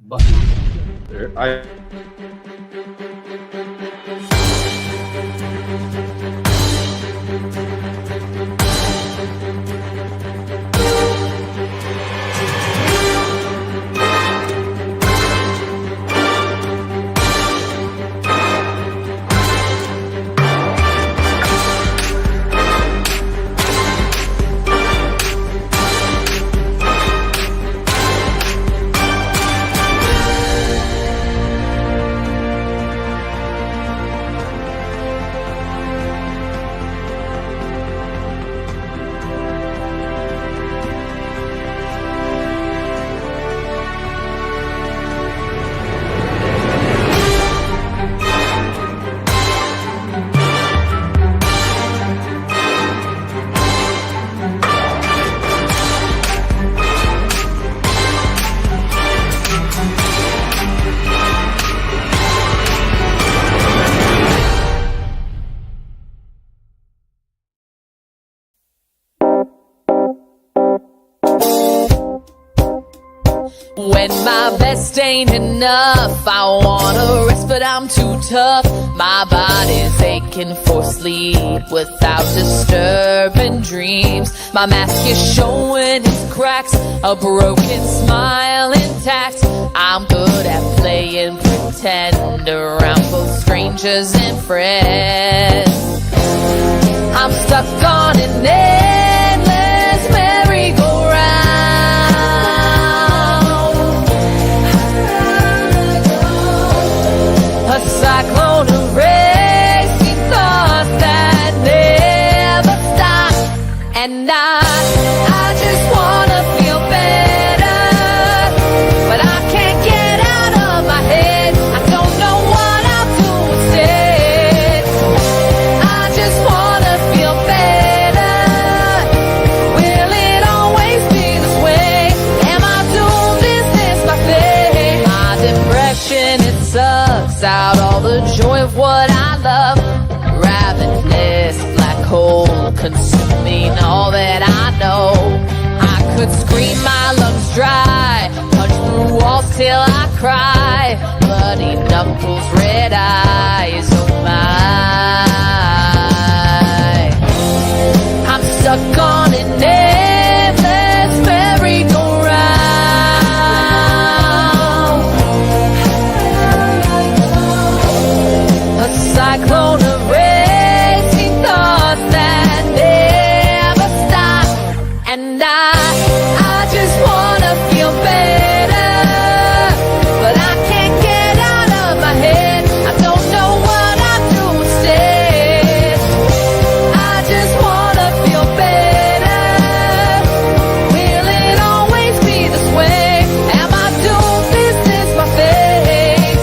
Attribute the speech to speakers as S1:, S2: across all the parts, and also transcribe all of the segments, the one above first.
S1: But
S2: I
S3: When my best ain't enough, I wanna rest, but I'm too tough. My body's aching for sleep without disturbing dreams. My mask is showing its cracks, a broken smile intact. I'm good at playing pretend around both strangers and friends. I'm stuck on an endless merry-go-round. A cyclone of racing thoughts that never stop. And I just wanna feel better, but I can't get out of my head. I don't know what I'll do instead. I just wanna feel better. Will it always be this way? Am I doomed? Is this my fate? My depression, it sucks out all the joy of what I love. Ravenous black hole consuming all that I know. I could scream my lungs dry, punch through walls till I cry. Bloody knuckles, red eyes, oh my. I'm stuck on an endless merry-go-round. A cyclone of racing thoughts that never stop. And I just wanna feel better, but I can't get out of my head. I don't know what I do instead. I just wanna feel better. Will it always be this way? Am I doomed? Is this my fate?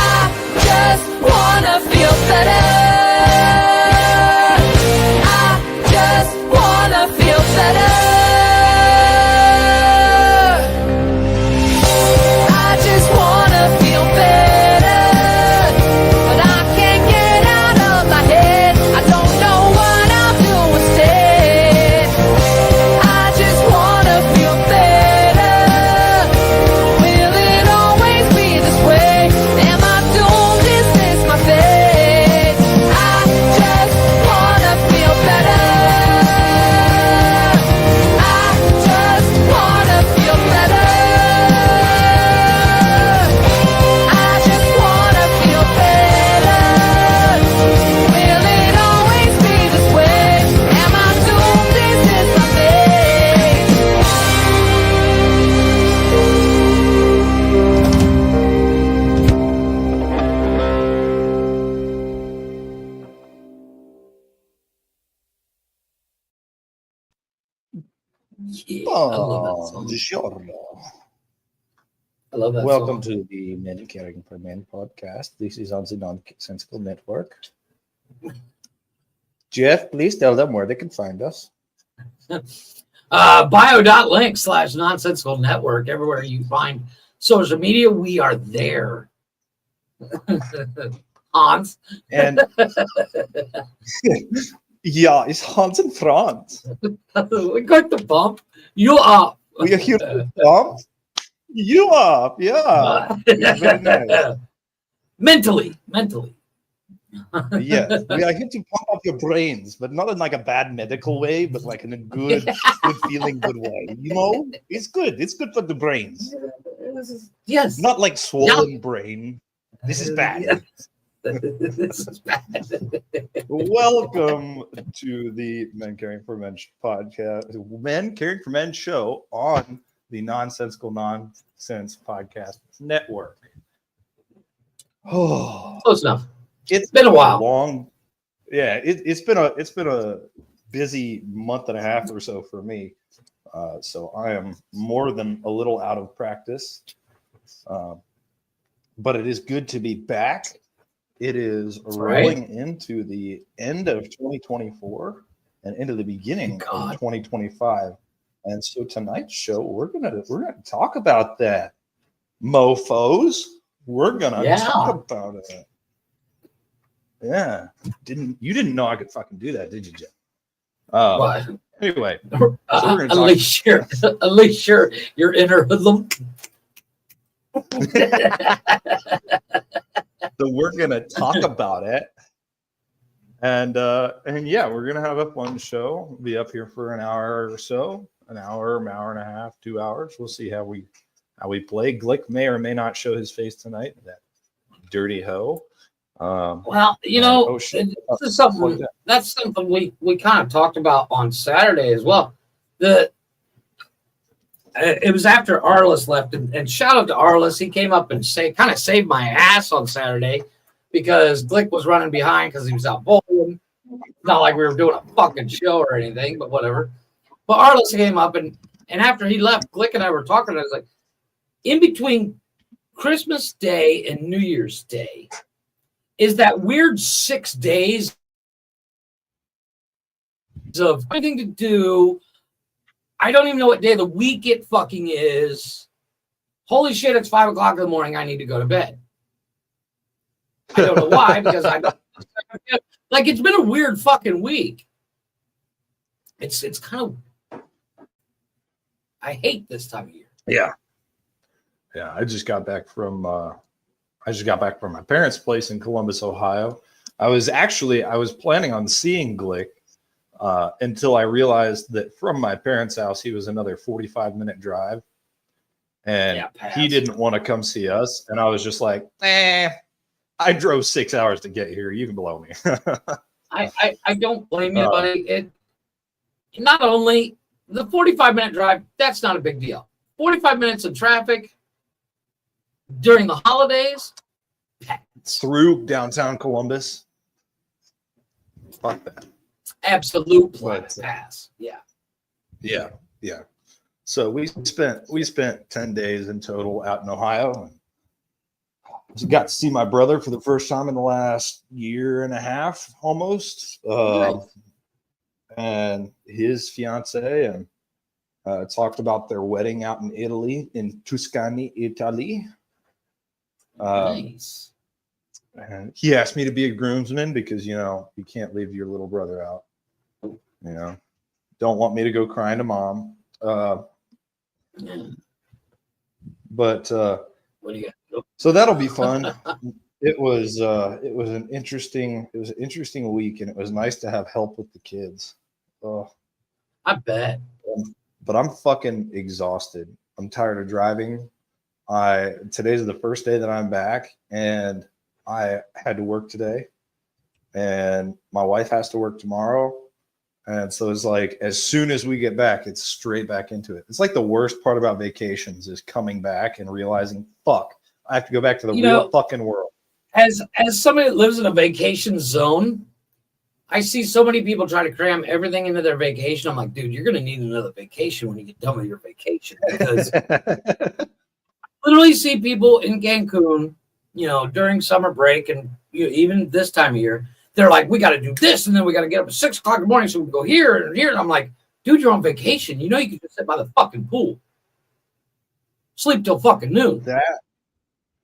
S3: I just wanna feel better. I just wanna feel better. I just wanna feel better, but I can't get out of my head. I don't know what I'll do instead. I just wanna feel better. Will it always be this way? Am I doomed? Is this my fate? I just wanna feel better. I just wanna feel better. I just wanna feel better. Will it always be this way? Am I doomed? Is this my fate?
S1: yeah, I love that song.
S2: Buongiorno.
S1: I love that
S2: Welcome
S1: song.
S2: to the Men Caring for Men podcast. This is on the Nonsensical Network. Jeff, please tell them where they can find us.
S4: bio.link/nonsensical network. Everywhere you find social media, we are there. Hans.
S2: And yeah, it's Hans and Franz.
S4: We got the bump. You up.
S2: We are here to bump you up. Yeah. Very nice.
S4: Mentally.
S2: Yes, we are here to pump up your brains, but not in like a bad medical way, but like in a good feeling good way. You know, it's good. It's good for the brains.
S4: Yes.
S2: Not like swollen brain. This is bad.
S4: This is bad.
S2: Welcome to the Men Caring for Men podcast, Men Caring for Men show on the Nonsensical Nonsense Podcast Network. Oh,
S4: Close enough.
S2: It's
S4: been a while.
S2: It's been a busy month and a half or so for me. So I am more than a little out of practice. But it is good to be back. It is rolling into the end of 2024 and into the beginning of 2025. And so tonight's show, we're gonna talk about that, mofos. We're gonna talk about it. Yeah, you didn't know I could fucking do that, did you, Jeff?
S4: What?
S2: Anyway,
S4: unleash your inner hoodlum.
S2: So we're gonna talk about it, and yeah, we're gonna have a fun show. We'll be up here for an hour or so, an hour and a half, 2 hours. We'll see how we play. Glick may or may not show his face tonight. That dirty hoe.
S4: Well, you know, this is something that's something we kind of talked about on Saturday as well. It was after Arliss left, and shout out to Arliss. He came up and kind of saved my ass on Saturday because Glick was running behind because he was out bowling. Not like we were doing a fucking show or anything, but whatever. But Arliss came up, and after he left, Glick and I were talking, and I was like, in between Christmas Day and New Year's Day is that weird 6 days of anything to do. I don't even know what day of the week it fucking is. Holy shit, it's 5 o'clock in the morning. I need to go to bed. I don't know why, because like it's been a weird fucking week. It's kind of, I hate this time of year.
S2: Yeah. I just got back from my parents' place in Columbus, Ohio. I was planning on seeing Glick until I realized that from my parents' house, he was another 45-minute drive. And he didn't want to come see us. And I was just like, I drove 6 hours to get here. You can blow me.
S4: I don't blame you, buddy. Not only the 45-minute drive, that's not a big deal. 45 minutes of traffic during the holidays,
S2: through downtown Columbus. Fuck that.
S4: Absolute pass. Yeah. So we spent 10 days in total out in Ohio, and got to see my brother for the first time in the last year and a half, almost. And his fiance, and talked about their wedding out in Italy, in Tuscany, Italy. Nice.
S2: And he asked me to be a groomsman because, you can't leave your little brother out. Don't want me to go crying to mom. But
S4: what do you got?
S2: So that'll be fun. It was an interesting week, and it was nice to have help with the kids.
S4: I bet.
S2: But I'm fucking exhausted. I'm tired of driving. Today's the first day that I'm back, and I had to work today, and my wife has to work tomorrow. And so it's like, as soon as we get back, it's straight back into it. It's like the worst part about vacations is coming back and realizing, fuck, I have to go back to the real fucking world.
S4: As somebody that lives in a vacation zone, I see so many people try to cram everything into their vacation. I'm like, dude, you're going to need another vacation when you get done with your vacation. Because I literally see people in Cancun, during summer break, and even this time of year, they're like, we got to do this, and then we got to get up at 6 o'clock in the morning so we can go here and here. And I'm like, Dude, you're on vacation. You know you can just sit by the fucking pool. Sleep till fucking noon.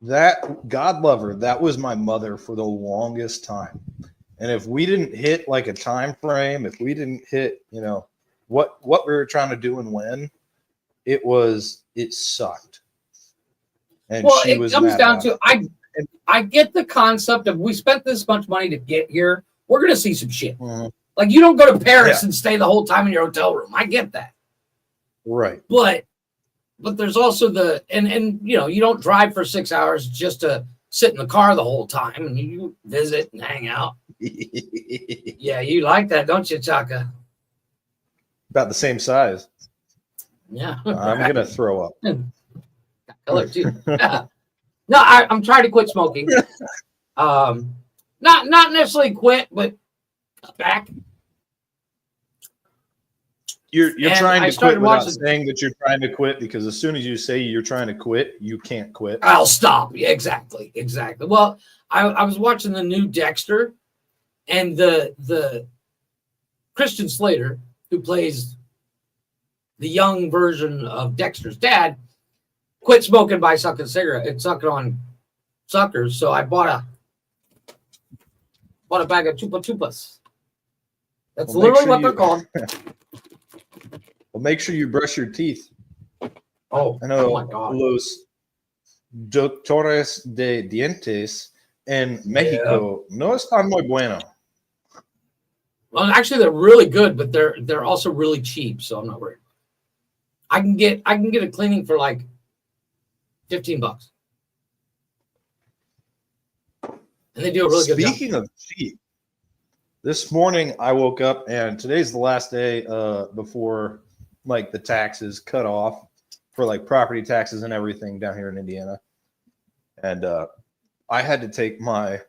S2: That God lover, that was my mother for the longest time. And if we didn't hit like a time frame, if we didn't hit, you know, what we were trying to do and when, it sucked. And
S4: Well,
S2: she
S4: it
S2: was
S4: comes
S2: mad
S4: down
S2: about
S4: to I get the concept of we spent this much money to get here. We're gonna see some shit.
S2: Mhm.
S4: Like you don't go to Paris and stay the whole time in your hotel room. I get that.
S2: Right.
S4: But there's also and you know, you don't drive for 6 hours just to sit in the car the whole time and you visit and hang out. Yeah, you like that, don't you, Chaka?
S2: About the same size.
S4: Yeah.
S2: I'm gonna throw up.
S4: Color too. Yeah. No, I'm trying to quit smoking. Not necessarily quit, but back.
S2: You're
S4: And
S2: trying
S4: I
S2: to
S4: started
S2: quit without
S4: watching-
S2: saying that you're trying to quit, because as soon as you say you're trying to quit, you can't quit.
S4: I'll stop. Yeah, exactly. Well, I was watching the new Dexter, and the Christian Slater, who plays the young version of Dexter's dad, quit smoking by sucking on suckers. So I bought a bag of Chupa Chupas. That's
S2: Well, make
S4: literally
S2: sure
S4: what
S2: you-
S4: they're called.
S2: Well, make sure you brush your teeth.
S4: Oh,
S2: I know
S4: oh my God.
S2: los doctores de dientes en Mexico no están muy bueno.
S4: Well, actually, they're really good, but they're also really cheap, so I'm not worried. I can get a cleaning for like $15, and they do a really good job.
S2: Speaking of cheap, this morning I woke up, and today's the last day before like the taxes cut off for like property taxes and everything down here in Indiana. And I had to take my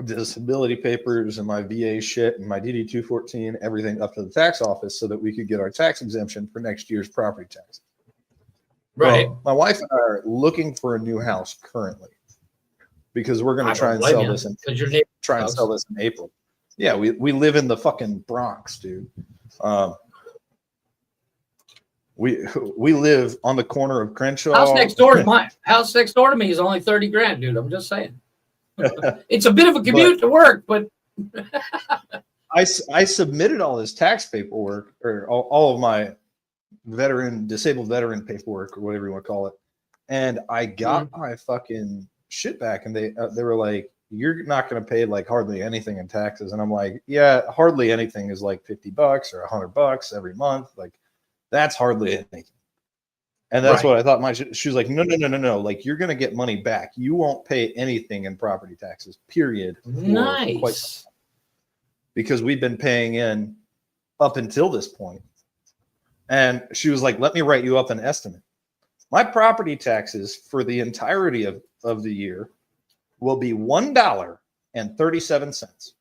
S2: disability papers and my VA shit and my DD-214, everything up to the tax office so that we could get our tax exemption for next year's property tax.
S4: Right.
S2: Well, my wife and I are looking for a new house currently because we're going
S4: I
S2: to try
S4: don't
S2: and
S4: blame
S2: sell
S4: you,
S2: this in
S4: 'cause your neighbor's
S2: try and
S4: house.
S2: sell this in April. Yeah, we live in the fucking Bronx, dude. We live on the corner of Crenshaw.
S4: House next door to me is only $30,000, dude. I'm just saying. It's a bit of a commute to work, but
S2: I submitted all this tax paperwork, or all of my disabled veteran paperwork, or whatever you want to call it, and I got my fucking shit back, and they were like, "You're not going to pay like hardly anything in taxes," and I'm like, "Yeah, hardly anything is like $50 or $100 every month, like that's hardly anything." And that's
S4: Right.
S2: what I thought. She was like, no. Like, you're going to get money back. You won't pay anything in property taxes, period. for
S4: nice.
S2: because we've been paying in up until this point. And she was like, let me write you up an estimate. My property taxes for the entirety of the year will be $1.37.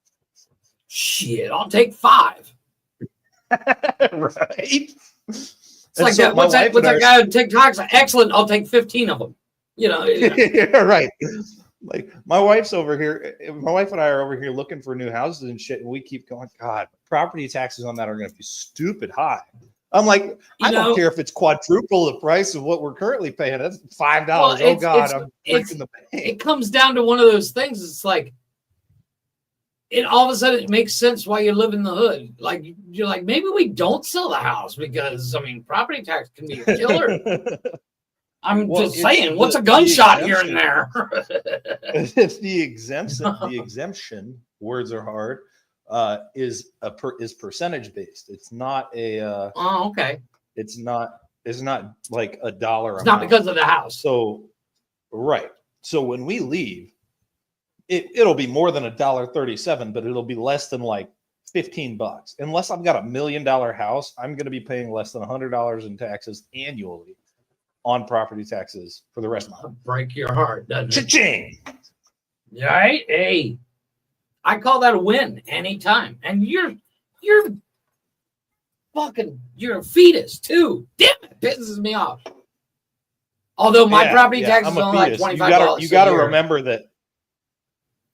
S4: Shit, I'll take 5.
S2: Right?
S4: It's like that. What's that guy on TikTok's like, excellent. I'll take 15 of them. You know.
S2: Yeah, right. Like my wife's over here. My wife and I are over here looking for new houses and shit, and we keep going, God, property taxes on that are going to be stupid high. I'm like, I don't care if it's quadruple the price of what we're currently paying. That's $5.
S4: Well,
S2: Oh God, I'm breaking the bank.
S4: It comes down to one of those things. It's like, all of a sudden it makes sense why you live in the hood. Like you're like, maybe we don't sell the house because property tax can be a killer. I'm just saying, what's a gunshot here and there?
S2: If the exemption words are hard, is percentage based. It's not a.
S4: Oh, okay.
S2: It's not like a dollar.
S4: It's not because of the house.
S2: So, right. So when we leave, it'll be more than $1.37, but it'll be less than like $15. Unless I've got $1 million house, I'm going to be paying less than $100 in taxes annually on property taxes for the rest of my life.
S4: Break your heart, doesn't it?
S2: Cha-ching!
S4: Right? Hey, I call that a win anytime. And you're a fetus too. Damn it, pisses me off. Although my property tax is only like $25.
S2: You got to remember that.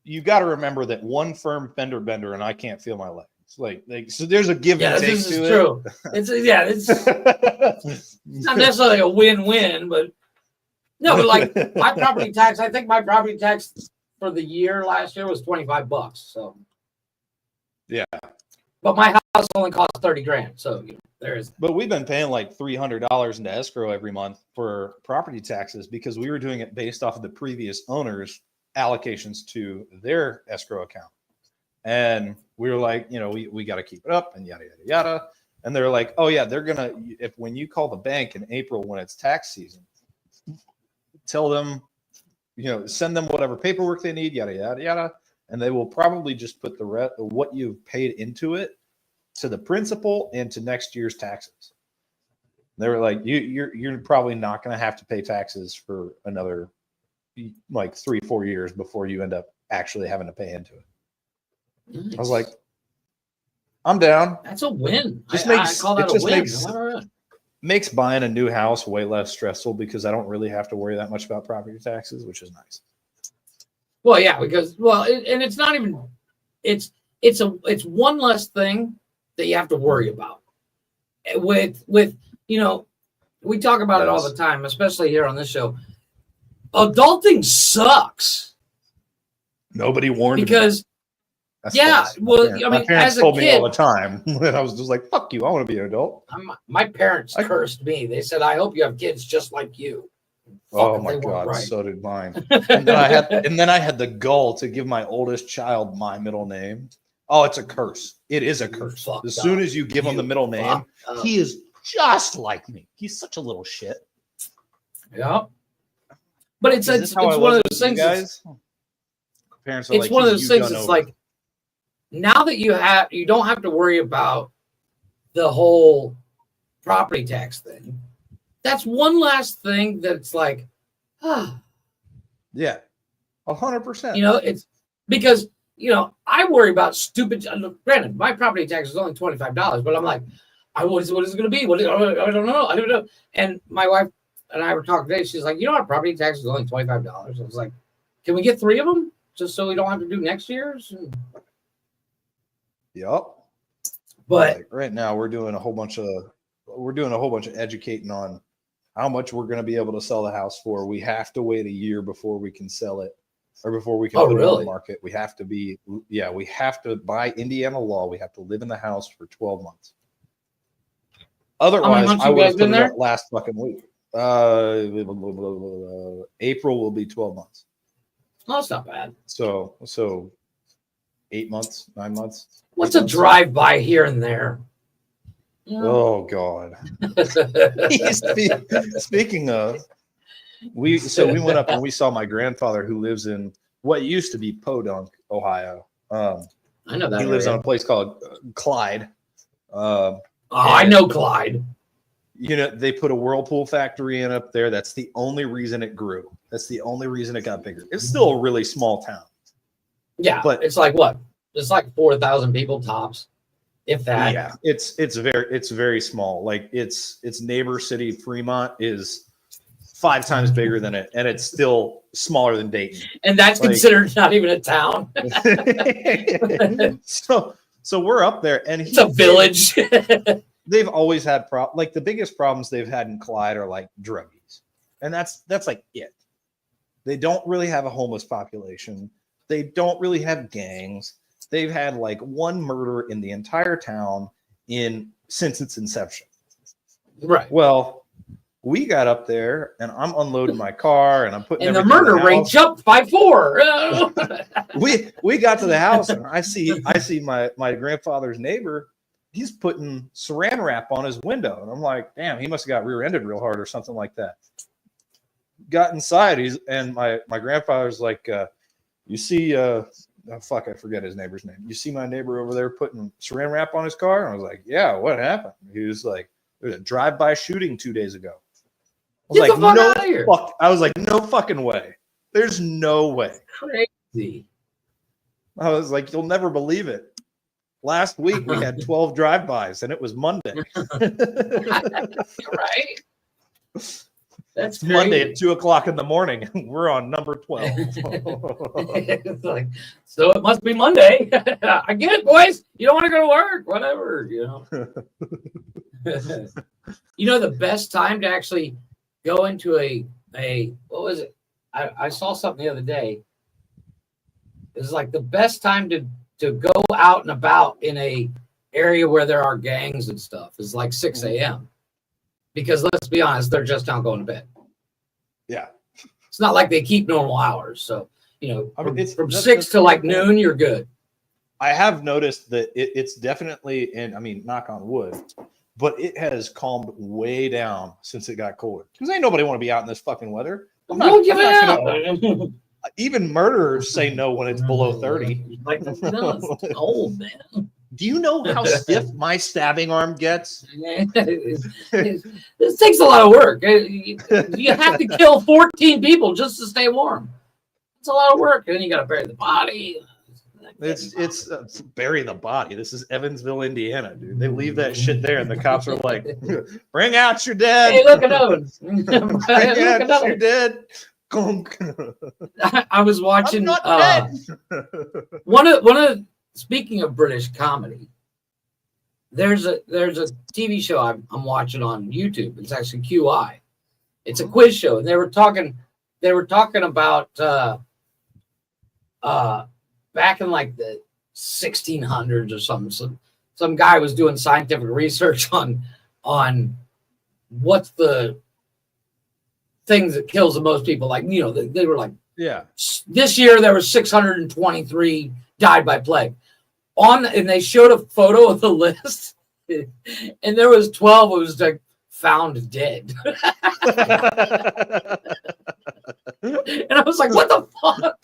S2: You got to remember that one firm fender bender and I can't feel my legs. It's like so there's a give
S4: Yeah,
S2: and take
S4: this is
S2: to
S4: true. It's not necessarily a win-win, but no, but like my property tax, I think my property tax for the year last year was $25. So
S2: Yeah.
S4: But my house only cost $30,000. So there is.
S2: But we've been paying like $300 into escrow every month for property taxes because we were doing it based off of the previous owners' allocations to their escrow account. And we were like, we got to keep it up and yada, yada, yada. And they're like, oh yeah, they're going to, when you call the bank in April, when it's tax season, tell them, send them whatever paperwork they need, yada, yada, yada. And they will probably just put the rest of what you've paid into it to the principal and to next year's taxes. They were like, you're probably not going to have to pay taxes for another like 3-4 years before you end up actually having to pay into it.
S4: Nice.
S2: I was like, I'm down.
S4: That's a win.
S2: I
S4: call that a win.
S2: Makes buying a new house way less stressful because I don't really have to worry that much about property taxes, which is nice.
S4: Well, yeah, because and it's not even it's one less thing that you have to worry about. With we talk about it all the time, especially here on this show. Adulting sucks.
S2: Nobody warned me.
S4: Because
S2: That's
S4: yeah,
S2: false.
S4: well,
S2: my parents
S4: as a
S2: told
S4: kid,
S2: me all the time, and I was just like, "Fuck you! I want to be an adult."
S4: My parents cursed me. They said, "I hope you have kids just like you."
S2: Oh my God, right. So did mine. And then I had the gall to give my oldest child my middle name. Oh, it's a curse. It is a curse. As soon as you give him the middle name, he is just like me. He's such a little shit.
S4: Yeah. But it's one of those things.
S2: Parents are
S4: it's one of those things. It's like now that you don't have to worry about the whole property tax thing. That's one last thing that's like,
S2: yeah, 100%.
S4: It's because I worry about stupid. Granted, my property tax is only $25, but I'm like, what is it going to be? I don't know. And my wife and I were talking today. She's like, our property tax is only $25. I was like, can we get 3 of them just so we don't have to do next year's?
S2: Yep.
S4: But
S2: right now we're doing a whole bunch of educating on how much we're going to be able to sell the house for. We have to wait a year before we can sell it or before we can put it on the market. We have to by Indiana law, we have to live in the house for 12 months. Otherwise, I would have put it up last fucking week. April will be 12 months.
S4: Oh, that's not bad.
S2: So 8 months, 9 months.
S4: What's a drive-by here and there?
S2: Oh God. Speaking of, we went up and we saw my grandfather who lives in what used to be Podunk, Ohio.
S4: I know that.
S2: He lives on a place called Clyde.
S4: I know Clyde.
S2: They put a Whirlpool factory in up there. That's the only reason it grew. That's the only reason it got bigger. It's still a really small town.
S4: Yeah, but it's like what? It's like 4,000 people tops. If that.
S2: Yeah, it's very small. Like its neighbor city Fremont is 5 times bigger than it, and it's still smaller than Dayton.
S4: And that's considered not even a town.
S2: So we're up there, and
S4: it's a village.
S2: They've always had the biggest problems they've had in Clyde are like druggies, and that's like it. They don't really have a homeless population. They don't really have gangs. They've had like 1 murder in the entire town since its inception.
S4: Right.
S2: Well, we got up there and I'm unloading my car and I'm putting
S4: and the murder rate jumped by 4.
S2: we got to the house and I see my grandfather's neighbor. He's putting saran wrap on his window, and I'm like, damn, he must have got rear-ended real hard or something like that. Got inside, and my grandfather's like, you see, I forget his neighbor's name. You see my neighbor over there putting saran wrap on his car? And I was like, yeah, what happened? He was like, there's a drive-by shooting 2 days ago. I was like, no fucking way. There's no way.
S4: Crazy.
S2: I was like, you'll never believe it. Last week we had 12 drive-bys and it was Monday.
S4: Right. That's
S2: It's Monday
S4: crazy.
S2: at 2:00 in the morning. We're on number 12.
S4: It's like, so it must be Monday. I get it, boys. You don't want to go to work, whatever, you know. You know, the best time to actually go into a what was it? I saw something the other day. It's like the best time to go out and about in a area where there are gangs and stuff is like 6 a.m. Because let's be honest, they're just not going to bed.
S2: Yeah.
S4: It's not like they keep normal hours. So, you know,
S2: I mean,
S4: from
S2: that's
S4: 6 to like
S2: cool.
S4: noon, you're good.
S2: I have noticed that it's definitely, and I mean, knock on wood, but it has calmed way down since it got colder. Because ain't nobody want to be out in this fucking weather.
S4: Don't give
S2: I'm
S4: it
S2: not gonna-
S4: out.
S2: even murderers say no when it's below 30.
S4: Like, no, it's cold, man.
S2: Do you know how stiff my stabbing arm gets?
S4: This takes a lot of work. You have to kill 14 people just to stay warm. It's a lot of work. And then you got to bury the body.
S2: It's bury the body. This is Evansville, Indiana, dude. They leave that shit there, and the cops are like, "Bring out your dead.
S4: Hey, look at Evans.
S2: Bring
S4: Look
S2: out
S4: at
S2: your
S4: Evans.
S2: dead."
S4: I was
S2: I'm
S4: watching
S2: not dead.
S4: one of speaking of British comedy. There's a TV show I'm watching on YouTube. It's actually QI. It's a quiz show, and they were talking about back in like the 1600s or something. Some guy was doing scientific research on what's the things that kills the most people. Like, you know, they were like,
S2: Yeah.
S4: this year there were 623 died by plague. And they showed a photo of the list, and there was 12. It was like found dead. And I was like, what the fuck?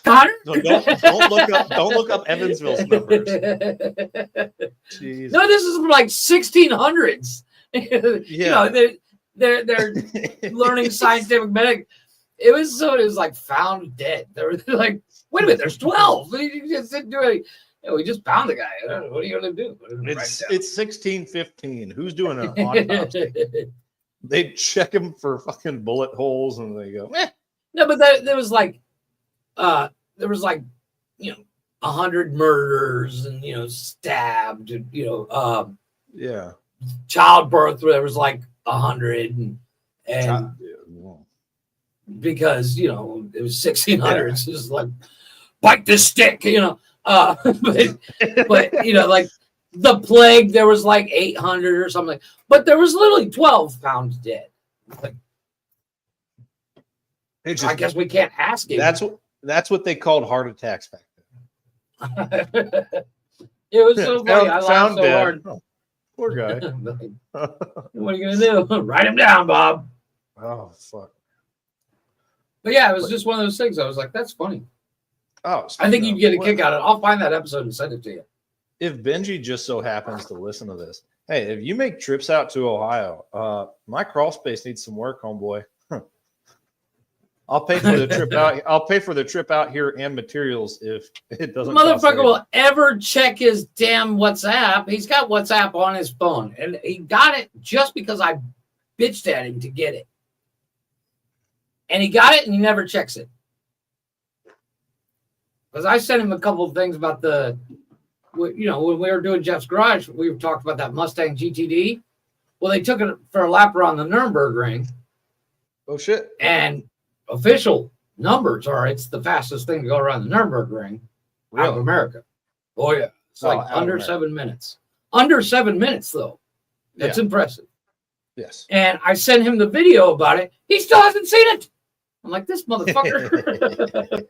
S4: Connor?
S2: So don't look up Evansville's numbers. Jeez.
S4: No, this is from like 1600s. You know, they're learning scientific medic. It was like found dead. They were like, wait a minute, there's 12. You just didn't do it. You know, we just found the guy. What are you gonna do?
S2: It's 1615. Who's doing an autopsy? They check him for fucking bullet holes, and they go, eh.
S4: No, but there was like, you know, 100 murders and, you know, stabbed, you know,
S2: Yeah.
S4: childbirth. There was like 100 and because, you know, it was 1600s. It was like, bite this stick, you know. But you know, like the plague, there was like 800 or something. But there was literally 12 found dead. Like, I guess we can't ask him.
S2: That's what they called heart attacks back
S4: It was so funny. I laughed so hard.
S2: Oh, poor guy.
S4: What are you gonna do? Write him down, Bob.
S2: Oh fuck.
S4: But yeah, it was just one of those things. I was like, that's funny.
S2: Oh,
S4: I think you'd get a kick out of it. I'll find that episode and send it to you.
S2: If Benji just so happens to listen to this, hey, if you make trips out to Ohio, my crawl space needs some work, homeboy. I'll pay for the trip out. I'll pay for the trip out here and materials if it doesn't.
S4: Motherfucker will ever check his damn WhatsApp. He's got WhatsApp on his phone, and he got it just because I bitched at him to get it. And he got it, and he never checks it. Because I sent him a couple of things about you know, when we were doing Jeff's Garage, we talked about that Mustang GTD. Well, they took it for a lap around the Nürburgring.
S2: Oh shit!
S4: And official numbers are it's the fastest thing to go around the Nürburgring out of America. Oh yeah, it's like under 7 minutes. Under 7 minutes though. That's impressive.
S2: Yes.
S4: And I sent him the video about it. He still hasn't seen it. I'm like, this motherfucker.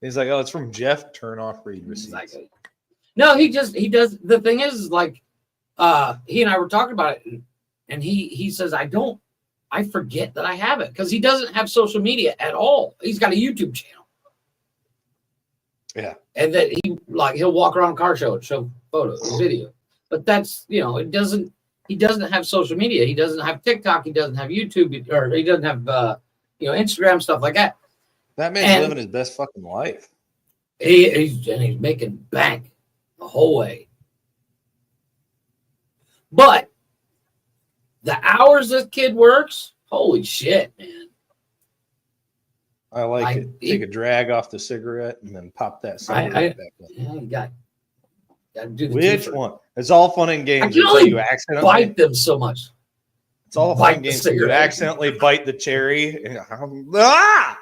S2: He's like, oh, it's from Jeff. Turn off read receipts.
S4: Like, no, he does. The thing is like, he and I were talking about it, and he says, I forget that I have it because he doesn't have social media at all. He's got a YouTube channel.
S2: Yeah.
S4: And that he'll walk around a car show and show photos, video. But that's, you know, he doesn't have social media. He doesn't have TikTok. He doesn't have YouTube, or he doesn't have, you know, Instagram, stuff like that.
S2: That man's living his best fucking life.
S4: He's making bank the whole way. But the hours hours this kid works, holy shit, man.
S2: I like it. Take a drag off the cigarette and then pop that cigarette back up.
S4: Yeah, you got to do the
S2: Which
S4: twofer.
S2: one? It's all fun and games
S4: I can
S2: until
S4: only
S2: you accidentally
S4: bite them so much.
S2: It's all
S4: bite
S2: fun
S4: the
S2: and games until you
S4: cigarette.
S2: accidentally bite the cherry. And, ah!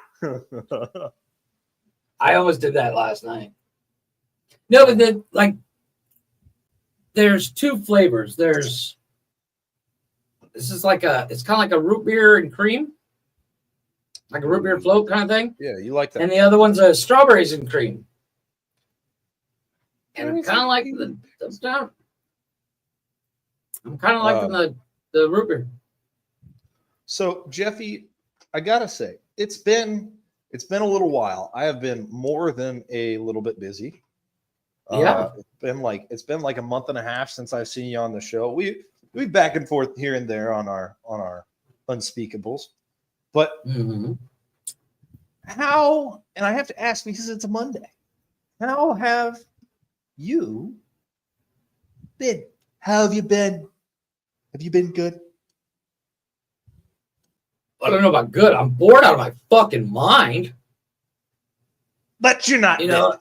S4: I almost did that last night. No, but then like there's two flavors. This is like it's kind of like a root beer and cream, like a root beer float kind of thing.
S2: Yeah, you like that.
S4: And the other one's a strawberries and cream. And I'm kind of like I'm kind of liking the root beer.
S2: So Jeffy, I gotta say, it's been a little while. I have been more than a little bit busy.
S4: Yeah.
S2: It's been like a month and a half since I've seen you on the show. We back and forth here and there on our unspeakables. But how, and I have to ask because it's a Monday, how have you been? How have you been? Have you been good?
S4: I don't know about good. I'm bored out of my fucking mind.
S2: But you're not
S4: You
S2: dead.
S4: know,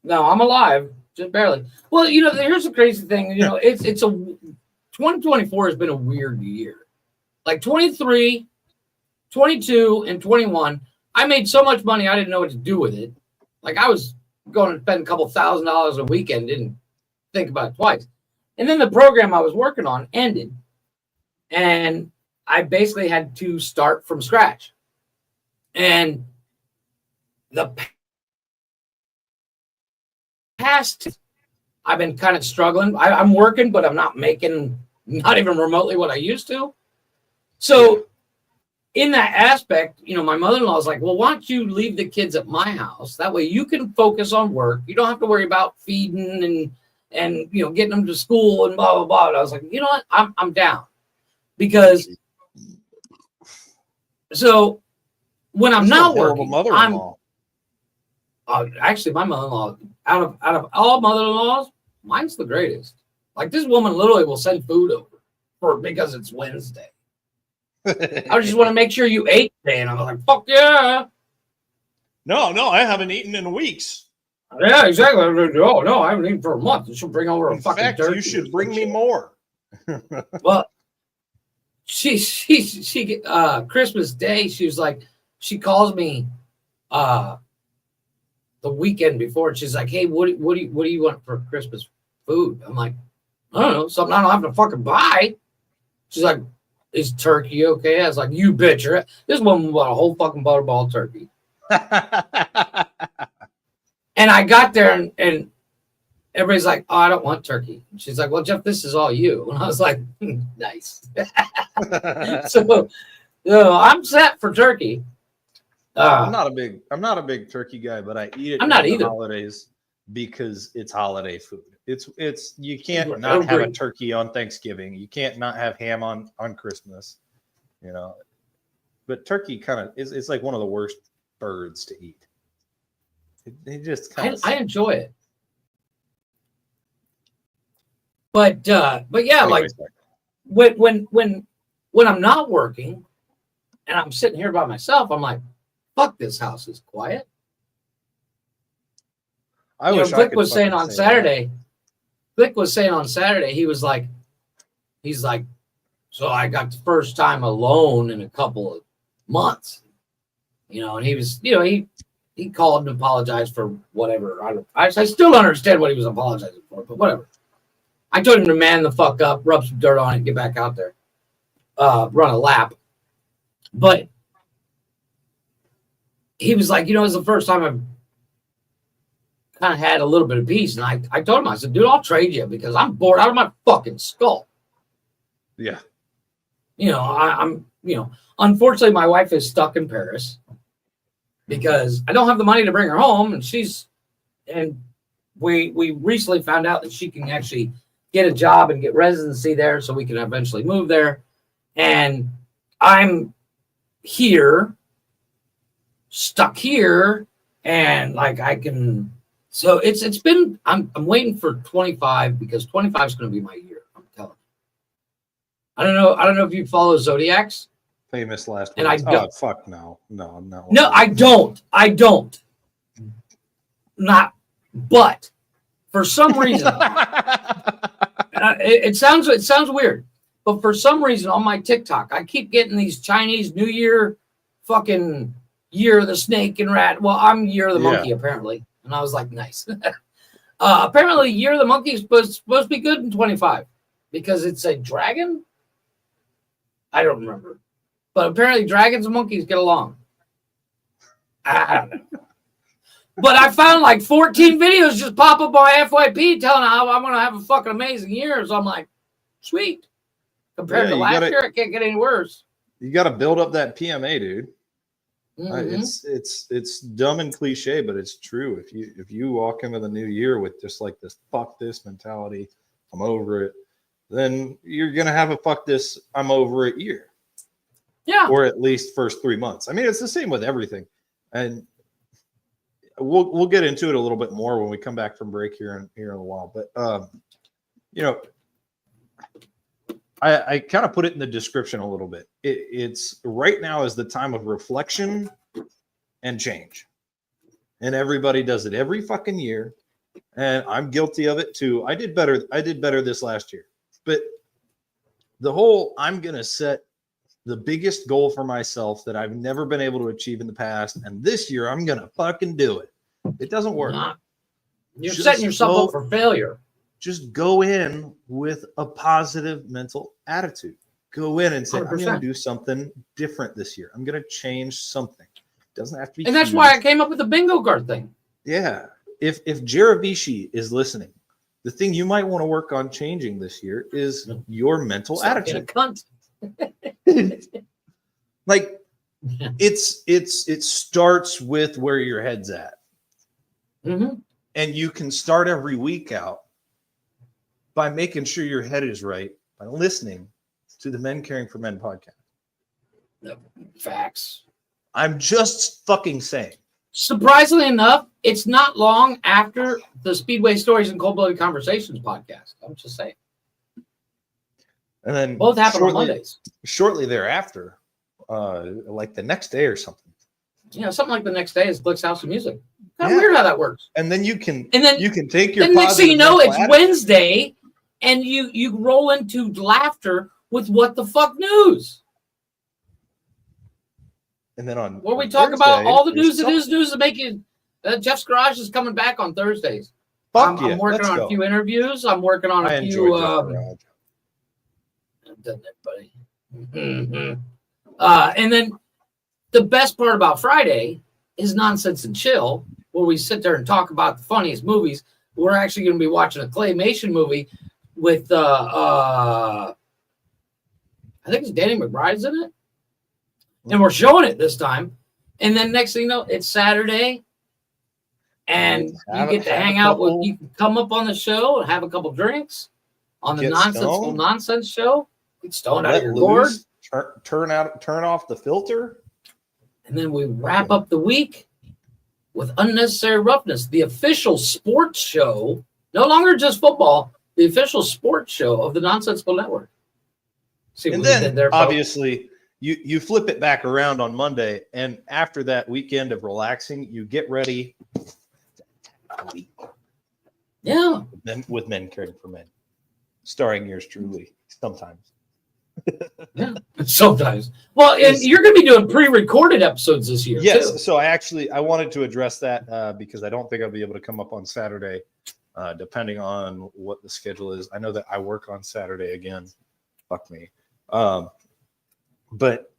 S4: no, I'm alive, just barely. Well, you know, here's the crazy thing. You know, it's 2024 has been a weird year. Like 23, 22, and 21, I made so much money I didn't know what to do with it. Like I was going to spend a couple $1,000s a weekend, didn't think about it twice. And then the program I was working on ended, and I basically had to start from scratch. And the past, I've been kind of struggling. I'm working, but I'm not making not even remotely what I used to. So in that aspect, you know, my mother-in-law is like, well, why don't you leave the kids at my house? That way you can focus on work. You don't have to worry about feeding and you know, getting them to school and blah, blah, blah. And I was like, you know what? I'm down. Because so when I'm not working, actually my mother-in-law, out of all mother-in-laws, mine's the greatest. Like this woman literally will send food over because it's Wednesday. I just want to make sure you ate today, and I'm like, fuck yeah.
S2: No, I haven't eaten in weeks.
S4: Yeah, exactly. Oh no, I haven't eaten for a month. You should bring over a fucking turkey.
S2: You should bring me more.
S4: Well, she Christmas Day, she was like, she calls me the weekend before, and she's like, hey, what do you want for Christmas food? I'm like, I don't know, something I don't have to fucking buy. She's like, is turkey okay? I was like, you bitch. This woman bought a whole fucking butterball turkey. And I got there and everybody's like, oh, I don't want turkey. And she's like, well, Jeff, this is all you. And I was like, nice. So I'm set for turkey.
S2: I'm not a big turkey guy, but I eat it
S4: I'm not
S2: the
S4: either.
S2: holidays because it's holiday food. It's you can't not have a turkey on Thanksgiving. You can't not have ham on Christmas, you know. But turkey kind of it's like one of the worst birds to eat. It just kind of
S4: I enjoy it. But yeah,
S2: anyways,
S4: like when I'm not working and I'm sitting here by myself, I'm like, fuck, this house is quiet. Glick was saying on Saturday, he's like, so I got the first time alone in a couple of months, you know, and he was, you know, he called and apologized for whatever. I still don't understand what he was apologizing for, but whatever. I told him to man the fuck up, rub some dirt on it, and get back out there, run a lap. But he was like, you know, it's the first time I've kind of had a little bit of peace. And I told him, I said, dude, I'll trade you because I'm bored out of my fucking skull.
S2: Yeah.
S4: You know, I'm, you know, unfortunately my wife is stuck in Paris because I don't have the money to bring her home. And we recently found out that she can actually get a job and get residency there so we can eventually move there. And I'm here, stuck here, and like I can. So it's been. I'm waiting for 25 because 25 is going to be my year. I'm telling I don't know if you follow Zodiacs.
S2: Famous last
S4: And
S2: words.
S4: I don't.
S2: Oh, fuck no. No, I'm not.
S4: No, I don't. Not, but for some reason, it sounds weird, but for some reason on my TikTok, I keep getting these Chinese New Year fucking year of the snake and rat. Well, I'm year of the monkey apparently, and I was like, nice. Apparently, year of the monkey is supposed to be good in 25 because it's a dragon. I don't remember, but apparently dragons and monkeys get along. I don't know. But I found like 14 videos just pop up on FYP telling how I'm going to have a fucking amazing year. So I'm like, sweet. Compared to last year, it can't get any worse.
S2: You got to build up that PMA, dude.
S4: Mm-hmm.
S2: It's dumb and cliche, but it's true. If you walk into the new year with just like this fuck this mentality, I'm over it, then you're gonna have a fuck this, I'm over it year.
S4: Yeah.
S2: Or at least first 3 months. I mean, it's the same with everything. And we'll get into it a little bit more when we come back from break here in a while. But you know, I kind of put it in the description a little bit. It's right now is the time of reflection and change. And everybody does it every fucking year. And I'm guilty of it too. I did better this last year. But the whole I'm going to set the biggest goal for myself that I've never been able to achieve in the past. And this year I'm going to fucking do it. It doesn't work.
S4: You're setting yourself up for failure.
S2: Just go in with a positive mental attitude. Go in and say, 100%. I'm going to do something different this year. I'm going to change something. It doesn't have to be.
S4: And that's why I came up with the bingo card thing.
S2: Yeah. If Jaravishi is listening, the thing you might want to work on changing this year is your mental attitude. Like it starts with where your head's at.
S4: Mm-hmm.
S2: And you can start every week out by making sure your head is right by listening to the Men Caring for Men podcast.
S4: Facts.
S2: I'm just fucking saying.
S4: Surprisingly enough, it's not long after the Speedway Stories and Cold-Blooded Conversations podcast. I'm just saying.
S2: And then
S4: both happen on Mondays.
S2: Shortly thereafter, like the next day or something.
S4: Yeah, something like the next day is Blick's House of Music. Kind of weird how that works.
S2: And then you can take your.
S4: Then next thing you know, it's Wednesday, and you roll into laughter with what the fuck news.
S2: And then on
S4: where we talk about all the news that is news to make you. Jeff's Garage is coming back on Thursdays. I'm working on a few interviews. I'm working on a few. I've done that, buddy. Mm-hmm. And then the best part about Friday is Nonsense and Chill, where we sit there and talk about the funniest movies. We're actually going to be watching a claymation movie with I think it's Danny McBride's in it. And we're showing it this time. And then next thing you know, it's Saturday. And you get to hang out with, you can come up on the show and have a couple drinks on the Nonsensical Nonsense show. Get stoned out of your gourd.
S2: Turn off the filter.
S4: And then we wrap up the week with Unnecessary Roughness, the official sports show, no longer just football, the official sports show of the Nonsensical Network. See
S2: and then, obviously, you flip it back around on Monday, and after that weekend of relaxing, you get ready.
S4: Yeah.
S2: With Men Caring for Men, starring yours truly, sometimes.
S4: Yeah, sometimes. Well, and you're going to be doing pre-recorded episodes this year.
S2: Yes.
S4: Too.
S2: So I wanted to address that because I don't think I'll be able to come up on Saturday, depending on what the schedule is. I know that I work on Saturday again. Fuck me. But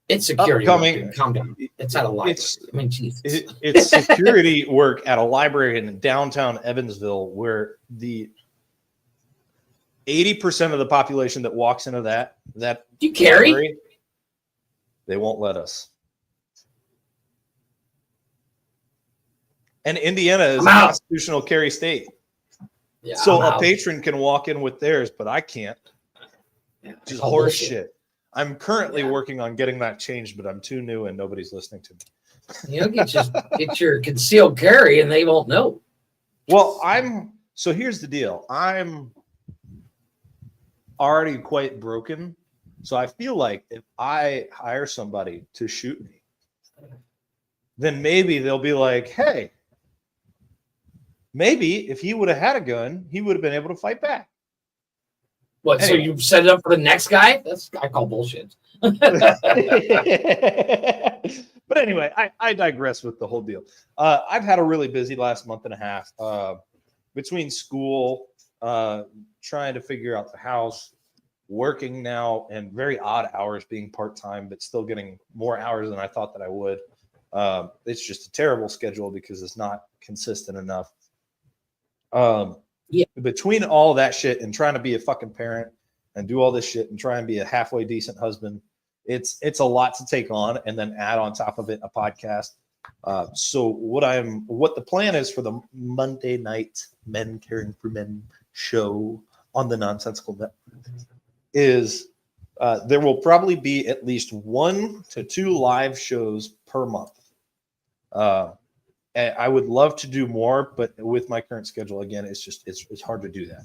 S4: it's security work. Calm down. It's at a library.
S2: It's security work at a library in downtown Evansville, where the 80% of the population that walks into that
S4: you carry,
S2: library, they won't let us. And Indiana is a constitutional carry state. Yeah, so a patron can walk in with theirs, but I can't. Yeah, just horse shit. I'm currently working on getting that changed, but I'm too new and nobody's listening to me.
S4: You know, get your concealed carry and they won't know.
S2: Well, so here's the deal. already quite broken. So I feel like if I hire somebody to shoot me, then maybe they'll be like, hey, maybe if he would have had a gun, he would have been able to fight back.
S4: What? So
S2: Anyway.
S4: you set it up for the next guy? I call bullshit.
S2: But anyway, I digress with the whole deal. I've had a really busy last month and a half between school, trying to figure out the house, working now, and very odd hours being part-time, but still getting more hours than I thought that I would. It's just a terrible schedule because it's not consistent enough. Between all that shit and trying to be a fucking parent and do all this shit and try and be a halfway decent husband, it's a lot to take on, and then add on top of it a podcast. So what the plan is for the Monday night Men Caring for Men show on the Nonsensical Network is there will probably be at least 1 to 2 live shows per month. And I would love to do more, but with my current schedule, again, it's hard to do that.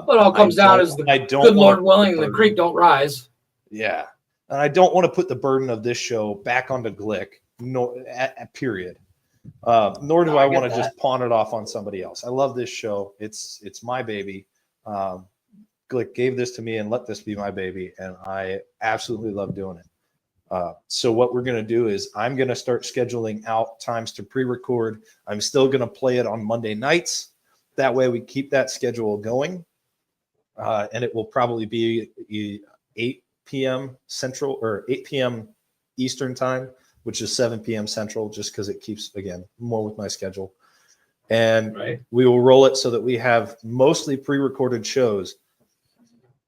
S4: What all comes down is the good Lord willing, the creek don't rise.
S2: Yeah. And I don't want to put the burden of this show back onto Glick, period. Nor do I want to just pawn it off on somebody else. I love this show. It's my baby. Glick gave this to me and let this be my baby, and I absolutely love doing it. So what we're going to do is I'm going to start scheduling out times to pre-record. I'm still going to play it on Monday nights. That way we keep that schedule going. And it will probably be 8 p.m. Central or 8 p.m. Eastern time, which is 7 p.m. Central, just because it keeps, again, more with my schedule. And we will roll it so that we have mostly pre-recorded shows,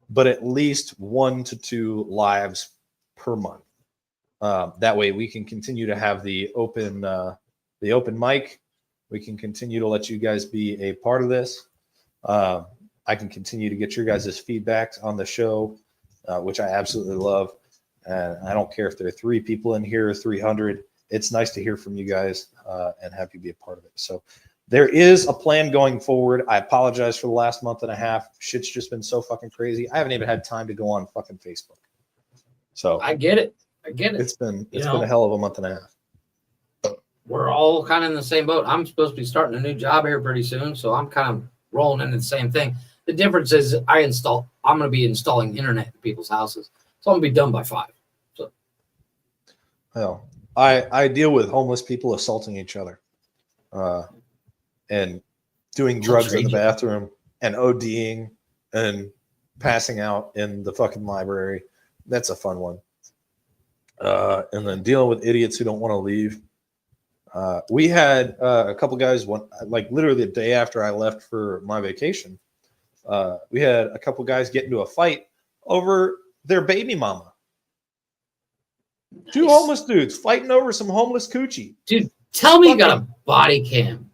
S2: but at least 1 to 2 lives per month. That way we can continue to have the open mic. We can continue to let you guys be a part of this. I can continue to get your guys' feedback on the show, which I absolutely love. And I don't care if there are 3 people in here or 300. It's nice to hear from you guys and have you be a part of it. So there is a plan going forward. I apologize for the last month and a half. Shit's just been so fucking crazy. I haven't even had time to go on fucking Facebook. So
S4: I get it.
S2: It's been a hell of a month and a half.
S4: We're all kind of in the same boat. I'm supposed to be starting a new job here pretty soon, so I'm kind of rolling into the same thing. The difference is I'm going to be installing internet in people's houses, so I'm going to be done by 5. So,
S2: well, I deal with homeless people assaulting each other, and doing drugs in the bathroom and ODing and passing out in the fucking library. That's a fun one. And then dealing with idiots who don't want to leave. We had a couple guys, literally the day after I left for my vacation, we had a couple guys get into a fight over their baby mama. 2 homeless dudes fighting over some homeless coochie.
S4: Dude, tell me you got a body cam.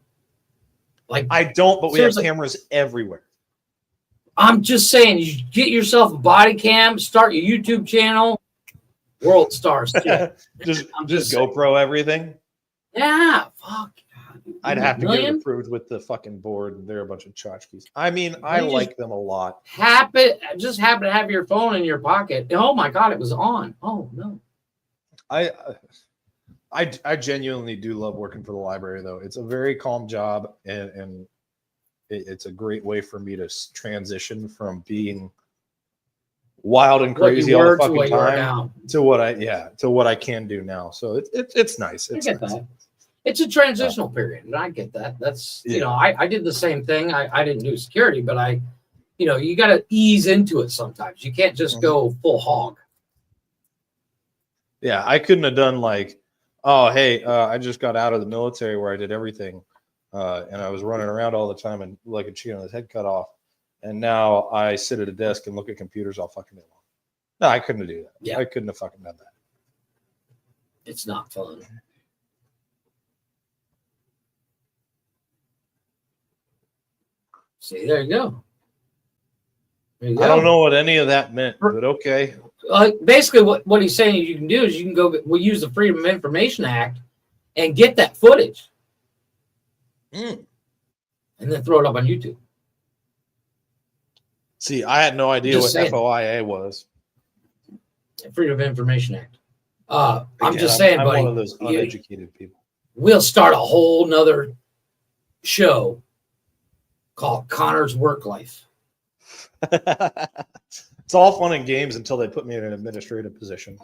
S4: Like,
S2: I don't, but we have cameras everywhere.
S4: I'm just saying, you get yourself a body cam, start your YouTube channel. World stars.
S2: just GoPro everything.
S4: Yeah, fuck.
S2: I'd have to get it approved with the fucking board. They're a bunch of tchotchkes. I mean, I like them a lot.
S4: Just happen to have your phone in your pocket. Oh my god, it was on. Oh no.
S2: I genuinely do love working for the library, though. It's a very calm job, and it's a great way for me to transition from being wild and crazy all the fucking time to what I can do now. So it's nice.
S4: I get that. It's a transitional period, and I get that. That's I did the same thing. I didn't do security, but you got to ease into it sometimes. You can't just go full hog.
S2: Yeah, I couldn't have done like, oh hey, I just got out of the military where I did everything, and I was running around all the time and like a chicken with his head cut off. And now I sit at a desk and look at computers all fucking day long. No, I couldn't do that. Yeah. I couldn't have fucking done that.
S4: It's not fun. See, there you go.
S2: I don't know what any of that meant, but okay.
S4: Basically, what he's saying you can do is you can we'll use the Freedom of Information Act and get that footage. And then throw it up on YouTube.
S2: See, I had no idea
S4: Just
S2: what
S4: saying.
S2: FOIA was.
S4: Freedom of Information Act. I'm
S2: Again,
S4: just saying,
S2: I'm
S4: buddy.
S2: one of those uneducated people.
S4: We'll start a whole nother show called Connor's Work Life.
S2: It's all fun and games until they put me in an administrative position.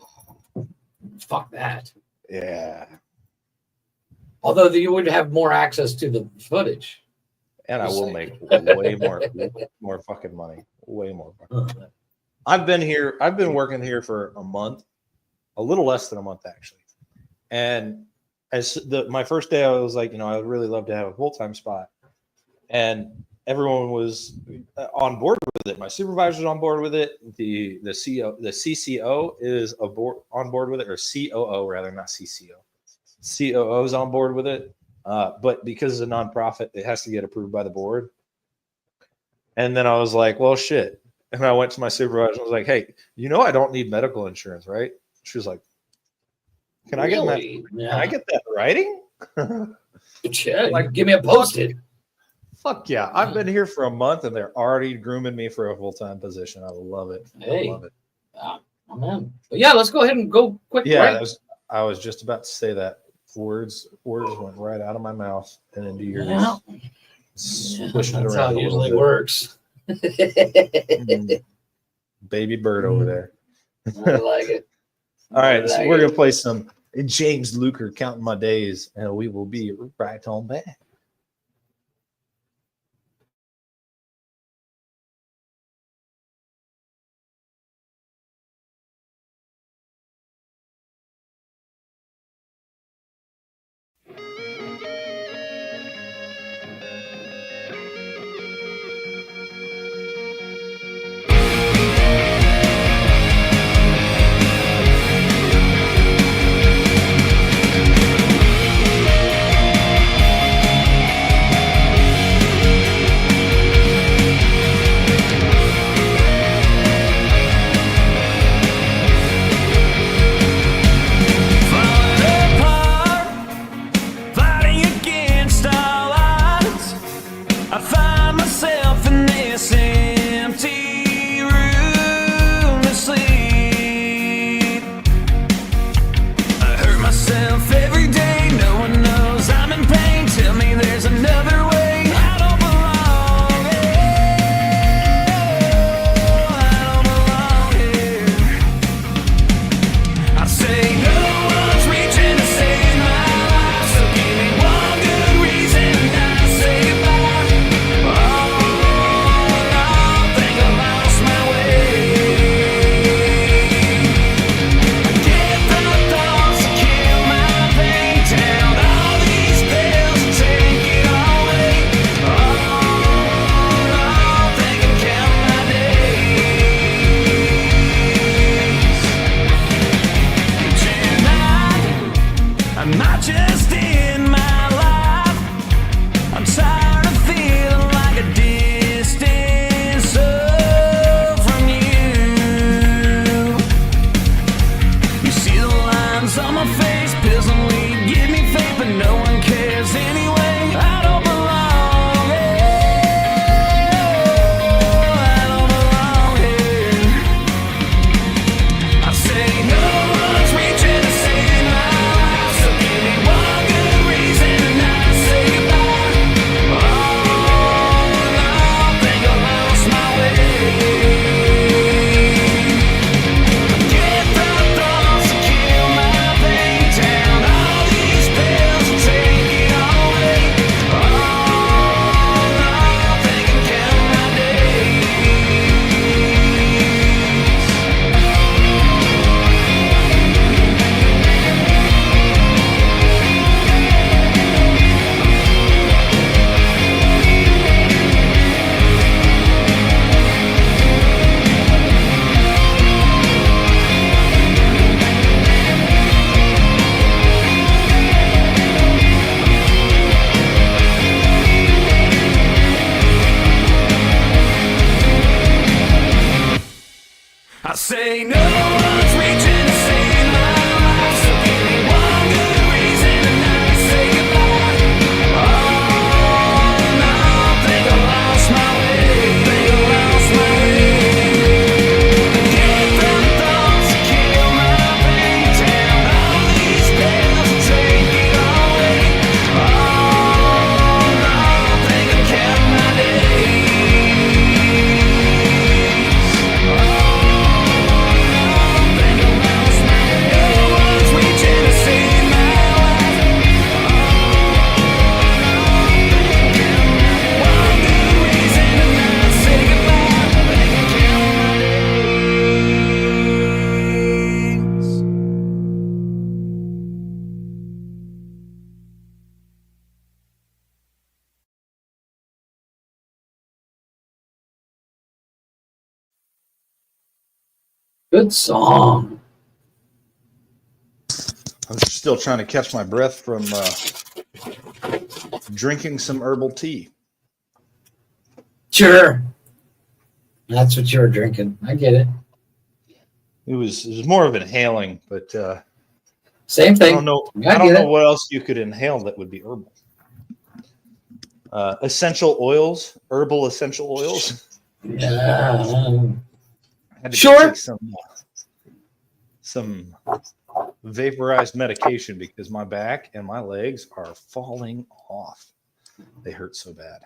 S4: Fuck that.
S2: Yeah.
S4: Although you would have more access to the footage.
S2: And I
S4: Just
S2: will
S4: saying.
S2: make way more fucking money. Way more fucking money. I've been working here for a month, a little less than a month actually. And as my first day, I was like, I would really love to have a full-time spot. And everyone was on board with it. My supervisor's on board with it. The CCO is on board with it, or COO rather, not CCO. COO is on board with it. But because it's a nonprofit, it has to get approved by the board. And then I was like, well, shit. And I went to my supervisor and was like, hey, I don't need medical insurance, right? She was like, can I get that?
S4: Yeah.
S2: Can I get that in writing?
S4: Yeah, like, give me a post-it.
S2: Fuck yeah. I've been here for a month and they're already grooming me for a full-time position. I love it.
S4: Hey.
S2: I love it.
S4: I'm in. But yeah, let's go ahead and go quick.
S2: Yeah,
S4: break.
S2: I was just about to say that. Words went right out of my mouth and into yours.
S4: Yeah.
S2: Swishing it
S4: That's
S2: around.
S4: how it
S2: a
S4: usually
S2: little
S4: works.
S2: bit. Baby bird over there.
S4: I like it.
S2: All right, so
S4: like
S2: we're
S4: it.
S2: gonna play some James Luker, Counting My Days, and we will be right on back.
S5: say no one's reaching to save my life, so give me one good reason to not say goodbye. Oh no, think I lost my way, think I lost my way.
S4: Good song.
S2: I'm still trying to catch my breath from drinking some herbal tea.
S4: Sure. That's what you're drinking. I get it.
S2: It was more of inhaling, but
S4: Same
S2: I
S4: thing.
S2: don't know.
S4: I
S2: I don't
S4: get
S2: know
S4: it.
S2: what else you could inhale that would be herbal. Essential oils, herbal essential oils.
S4: Yeah.
S2: I had to
S4: Sure.
S2: take some vaporized medication because my back and my legs are falling off. They hurt so bad.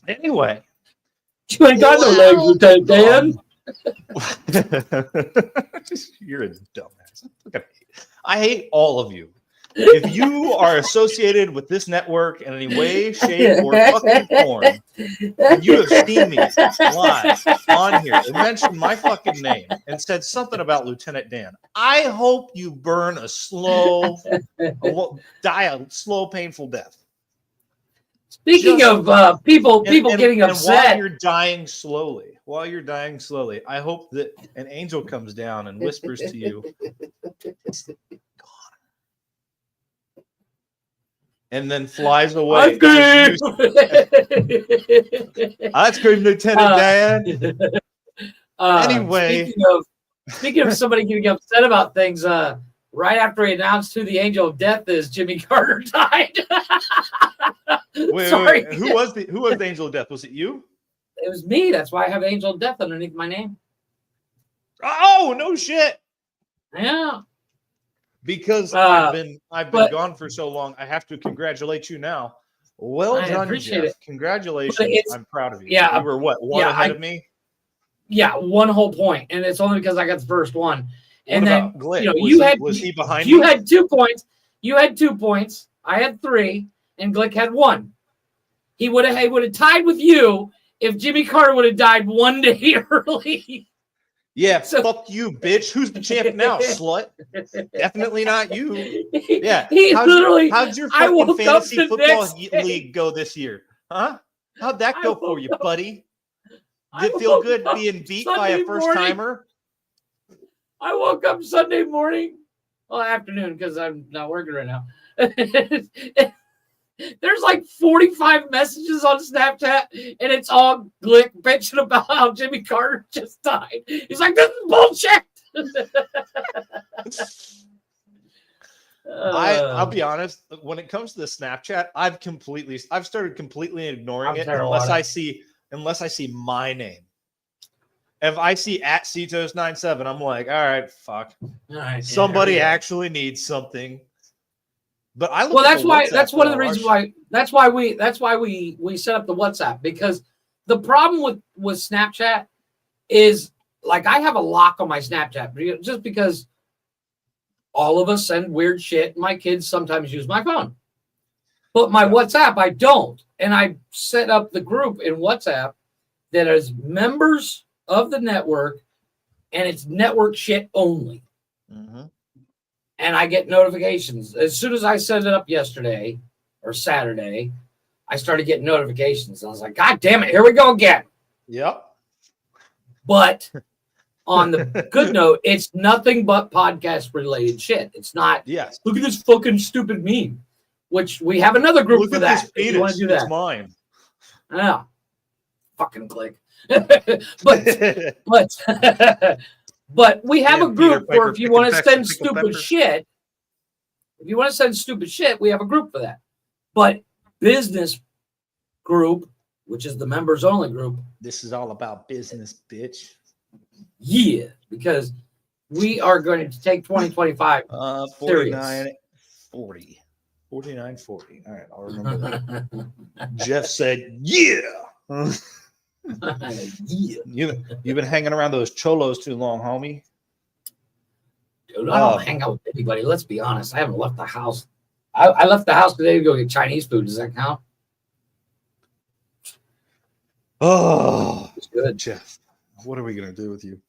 S2: Anyway,
S4: You ain't got no legs, Lieutenant Dan.
S2: You're a dumbass. I hate all of you. If you are associated with this network in any way, shape, or fucking form, and you have seen me live on here and mentioned my fucking name and said something about Lieutenant Dan, I hope you burn die a slow, painful death.
S4: Speaking
S2: Just-
S4: of people
S2: And
S4: getting
S2: while
S4: upset,
S2: you're dying slowly, I hope that an angel comes down and whispers to you, and then flies away.
S4: I'm good.
S2: I scream, Lieutenant Dan. Anyway.
S4: speaking of somebody getting upset about things, right after he announced who the angel of death is, Jimmy Carter died. Sorry.
S2: Wait. Who was the angel of death? Was it you?
S4: It was me. That's why I have angel of death underneath my name.
S2: Oh, no shit.
S4: Yeah.
S2: Because I've been gone for so long, I have to congratulate you now. Well
S4: I
S2: done,
S4: appreciate
S2: Jeff.
S4: it.
S2: Congratulations. I'm proud of you.
S4: Yeah,
S2: You were what? One
S4: yeah,
S2: ahead of me?
S4: Yeah, one whole point, and it's only because I got the first one. And
S2: What
S4: then
S2: about Glick?
S4: you know,
S2: Was he behind
S4: you
S2: me?
S4: had 2 points. You had 2 points. I had 3, and Glick had 1. He would have tied with you if Jimmy Carter would have died 1 day early.
S2: Yeah,
S4: So-
S2: fuck you, bitch. Who's the champ now, slut? Definitely not you. Yeah.
S4: He literally.
S2: How'd your
S4: I woke
S2: fucking
S4: up
S2: fantasy
S4: the
S2: football
S4: next day.
S2: league go this year? Huh? How'd that
S4: I
S2: go for
S4: woke
S2: you,
S4: up-
S2: buddy?
S4: I
S2: Did it feel
S4: woke
S2: good
S4: up
S2: being beat by
S4: Sunday
S2: a first timer?
S4: I woke up Sunday morning, well, afternoon, because I'm not working right now. There's like 45 messages on Snapchat, and it's all Glick bitching about how Jimmy Carter just died. He's like, this is bullshit.
S2: I'll be honest. When it comes to the Snapchat, I've started completely ignoring
S4: I'm
S2: it
S4: terrible
S2: unless
S4: at
S2: I see my name. If I see @Cetos97, I'm like, all right, fuck.
S4: All right,
S2: Somebody
S4: yeah,
S2: actually needs something. But I look
S4: well,
S2: at
S4: that's
S2: the
S4: why.
S2: WhatsApp
S4: That's
S2: for
S4: one of the
S2: all our
S4: reasons
S2: shit.
S4: why. That's why we set up the WhatsApp, because the problem with Snapchat is, like, I have a lock on my Snapchat just because all of us send weird shit. My kids sometimes use my phone, but my WhatsApp I don't, and I set up the group in WhatsApp that is members of the network, and it's network shit only.
S2: Mhm.
S4: And I get notifications. As soon as I set it up yesterday or Saturday, I started getting notifications. I was like, God damn it, here we go again.
S2: Yep.
S4: But on the good note, it's nothing but podcast related shit. It's not,
S2: Yes.
S4: look at this fucking stupid meme, which we have another group
S2: Look
S4: for
S2: at
S4: that.
S2: this
S4: If you want
S2: penis.
S4: to do
S2: It's
S4: that.
S2: mine.
S4: Yeah. Fucking click. but but we have
S2: Yeah,
S4: a group
S2: Peter
S4: for
S2: Piper
S4: if you
S2: picking
S4: want to
S2: pecks and
S4: send
S2: pickle
S4: stupid
S2: peppers.
S4: shit. If you want to send stupid shit, we have a group for that. But business group, which is the members only group,
S2: This is all about business, bitch.
S4: yeah, because we are going to take 2025
S2: 49 40. 49 40. All right, I'll remember that. Jeff said, yeah.
S4: yeah.
S2: You've been hanging around those cholos too long, homie.
S4: Dude, I don't hang out with anybody. Let's be honest. I haven't left the house. I left the house today to go get Chinese food. Does that count?
S2: Oh,
S4: It's good.
S2: Jeff, what are we gonna do with you?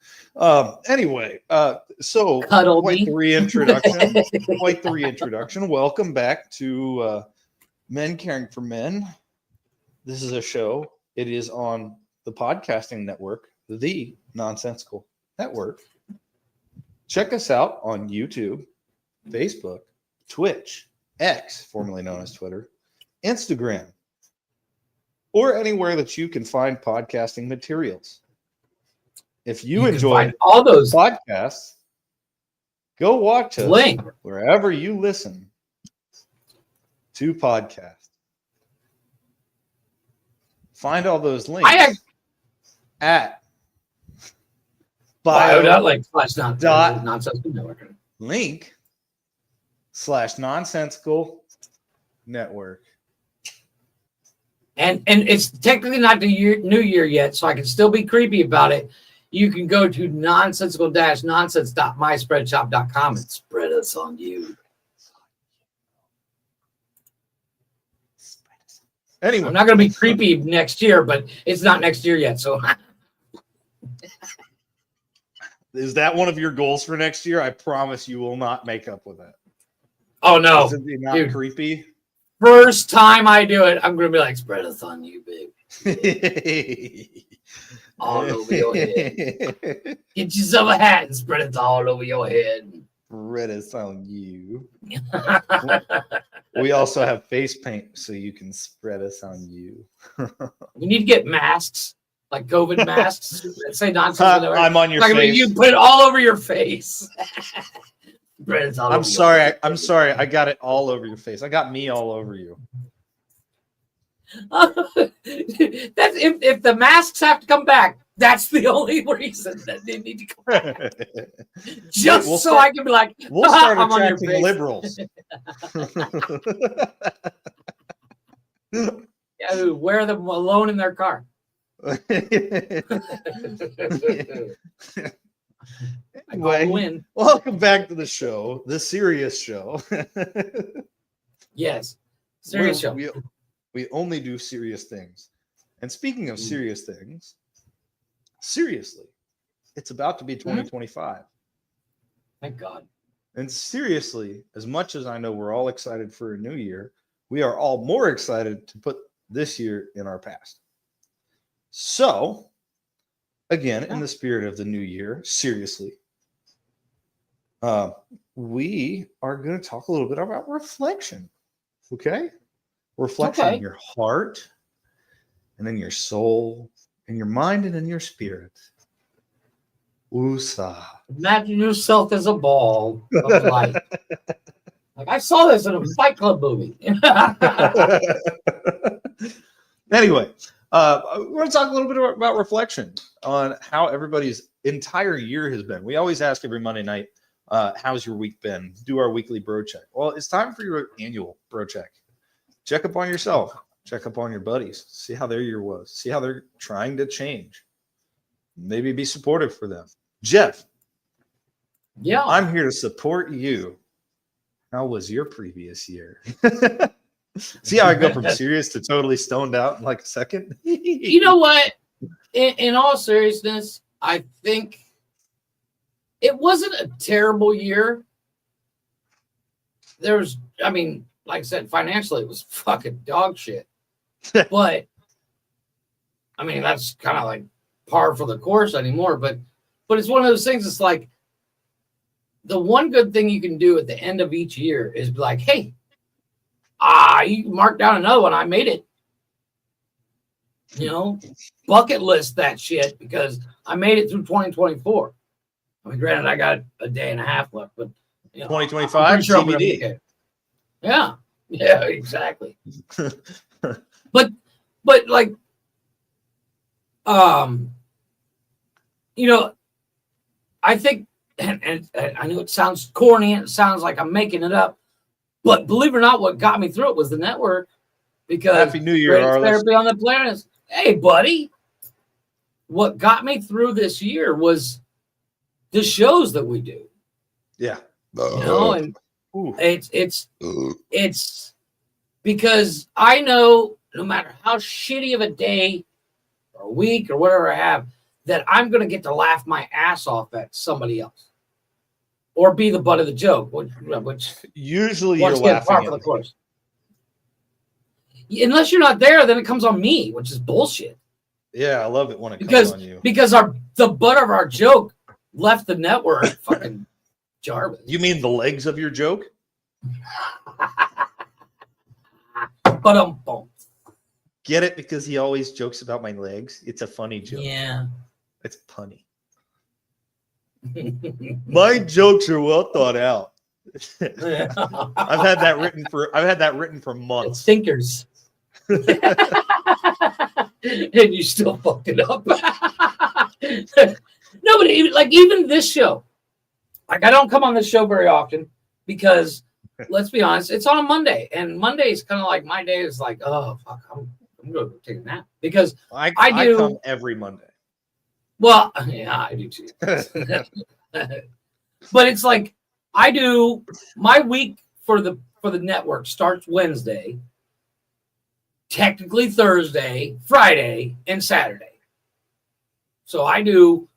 S2: Anyway, so
S4: Cuddle
S2: quite
S4: me.
S2: the reintroduction. Quite the reintroduction. Welcome back to Men Caring for Men. This is a show. It is on the podcasting network, The Nonsensical Network. Check us out on YouTube, Facebook, Twitch, X, formerly known as Twitter, Instagram, or anywhere that you can find podcasting materials. If you
S4: can
S2: enjoy
S4: find all those
S2: podcasts, go watch us
S4: link.
S2: wherever you listen to podcasts. Find all those links at bio.link/nonsensical network.
S4: And it's technically not the new year yet, so I can still be creepy about it. You can go to nonsensical-nonsense.myspreadshop.com and spread us on you.
S2: Anyway,
S4: I'm not going to be creepy next year, but it's not next year yet. So,
S2: is that one of your goals for next year? I promise you will not make up with that.
S4: oh no,
S2: Is it not
S4: dude.
S2: creepy?
S4: First time I do it, I'm going to be like, spread us on you, babe. All over your head. Get yourself a hat and spread it all over your head.
S2: Spread us on you. We also have face paint, so you can spread us on you.
S4: We need to get masks, like COVID masks. Say nonsense.
S2: I'm on your
S4: like,
S2: face.
S4: you put it all over your face. Spread it all
S2: I'm
S4: over your
S2: sorry.
S4: face.
S2: I'm sorry. I got it all over your face. I got me all over you.
S4: That's if the masks have to come back. That's the only reason that they need to come back. Just
S2: We'll
S4: so
S2: start-
S4: I can be like,
S2: We'll start
S4: I'm on your
S2: attracting
S4: face.
S2: liberals.
S4: Yeah, who wear them alone in their car. I call
S2: Anyway,
S4: win.
S2: welcome back to the show, the serious show.
S4: Yes, serious show.
S2: We only do serious things. And speaking of
S4: Mm.
S2: serious things, seriously, it's about to be 2025.
S4: Thank God.
S2: And seriously, as much as I know we're all excited for a new year, we are all more excited to put this year in our past. So, again, in the spirit of the new year, seriously, we are going to talk a little bit about reflection. Okay? Reflection
S4: Okay.
S2: in your heart, and in your soul, in your mind, and in your spirit. Woosah.
S4: Imagine yourself as a ball of light. Like I saw this in a Fight Club movie.
S2: Anyway, we're going to talk a little bit about reflection on how everybody's entire year has been. We always ask every Monday night, how's your week been? Do our weekly bro check. Well, it's time for your annual bro check. Check up on yourself. Check up on your buddies. See how their year was. See how they're trying to change. Maybe be supportive for them. Jeff,
S4: Yeah.
S2: I'm here to support you. How was your previous year? See how I go from serious to totally stoned out in like a second?
S4: You know what? In all seriousness, I think it wasn't a terrible year. I mean, like I said, financially, it was fucking dog shit. But, I mean, that's kind of like par for the course anymore. But it's one of those things. It's like the one good thing you can do at the end of each year is be like, hey, you marked down another one. I made it. You know, bucket list that shit because I made it through 2024. I mean, granted, I got a day and a half left, but you know,
S2: 2025
S4: I'm pretty sure I'm gonna
S2: TBD.
S4: make it. Yeah, exactly. but like, you know, I think, and I know it sounds corny and it sounds like I'm making it up, but believe it or not, what got me through it was the network. Because
S2: Happy New Year,
S4: greatest
S2: Arliss.
S4: therapy on the planet is, hey, buddy. What got me through this year was the shows that we do.
S2: Yeah.
S4: You know, and
S2: Ooh.
S4: it's because I know no matter how shitty of a day or a week or whatever I have, that I'm going to get to laugh my ass off at somebody else or be the butt of the joke, which
S2: Usually you're
S4: once again, par
S2: laughing
S4: for the
S2: at
S4: course. Unless you're not there, then it comes on me, which is bullshit.
S2: Yeah, I love it when it comes
S4: Because
S2: on you.
S4: the butt of our joke left the network, fucking Jarvis.
S2: You mean the legs of your joke?
S4: But
S2: Get it? Because he always jokes about my legs. It's a funny joke.
S4: yeah.
S2: It's punny. My jokes are well thought out. I've had that written for months.
S4: Stinkers. And you still fucked it up. No, but even this show, like I don't come on this show very often because let's be honest, it's on a Monday, and Monday is kind of like my day is like, oh fuck, I'm going to take a nap because
S2: I
S4: do
S2: come every Monday.
S4: Well, yeah, I do too. But it's like I do my week for the network starts Wednesday, technically Thursday, Friday, and Saturday. So I'm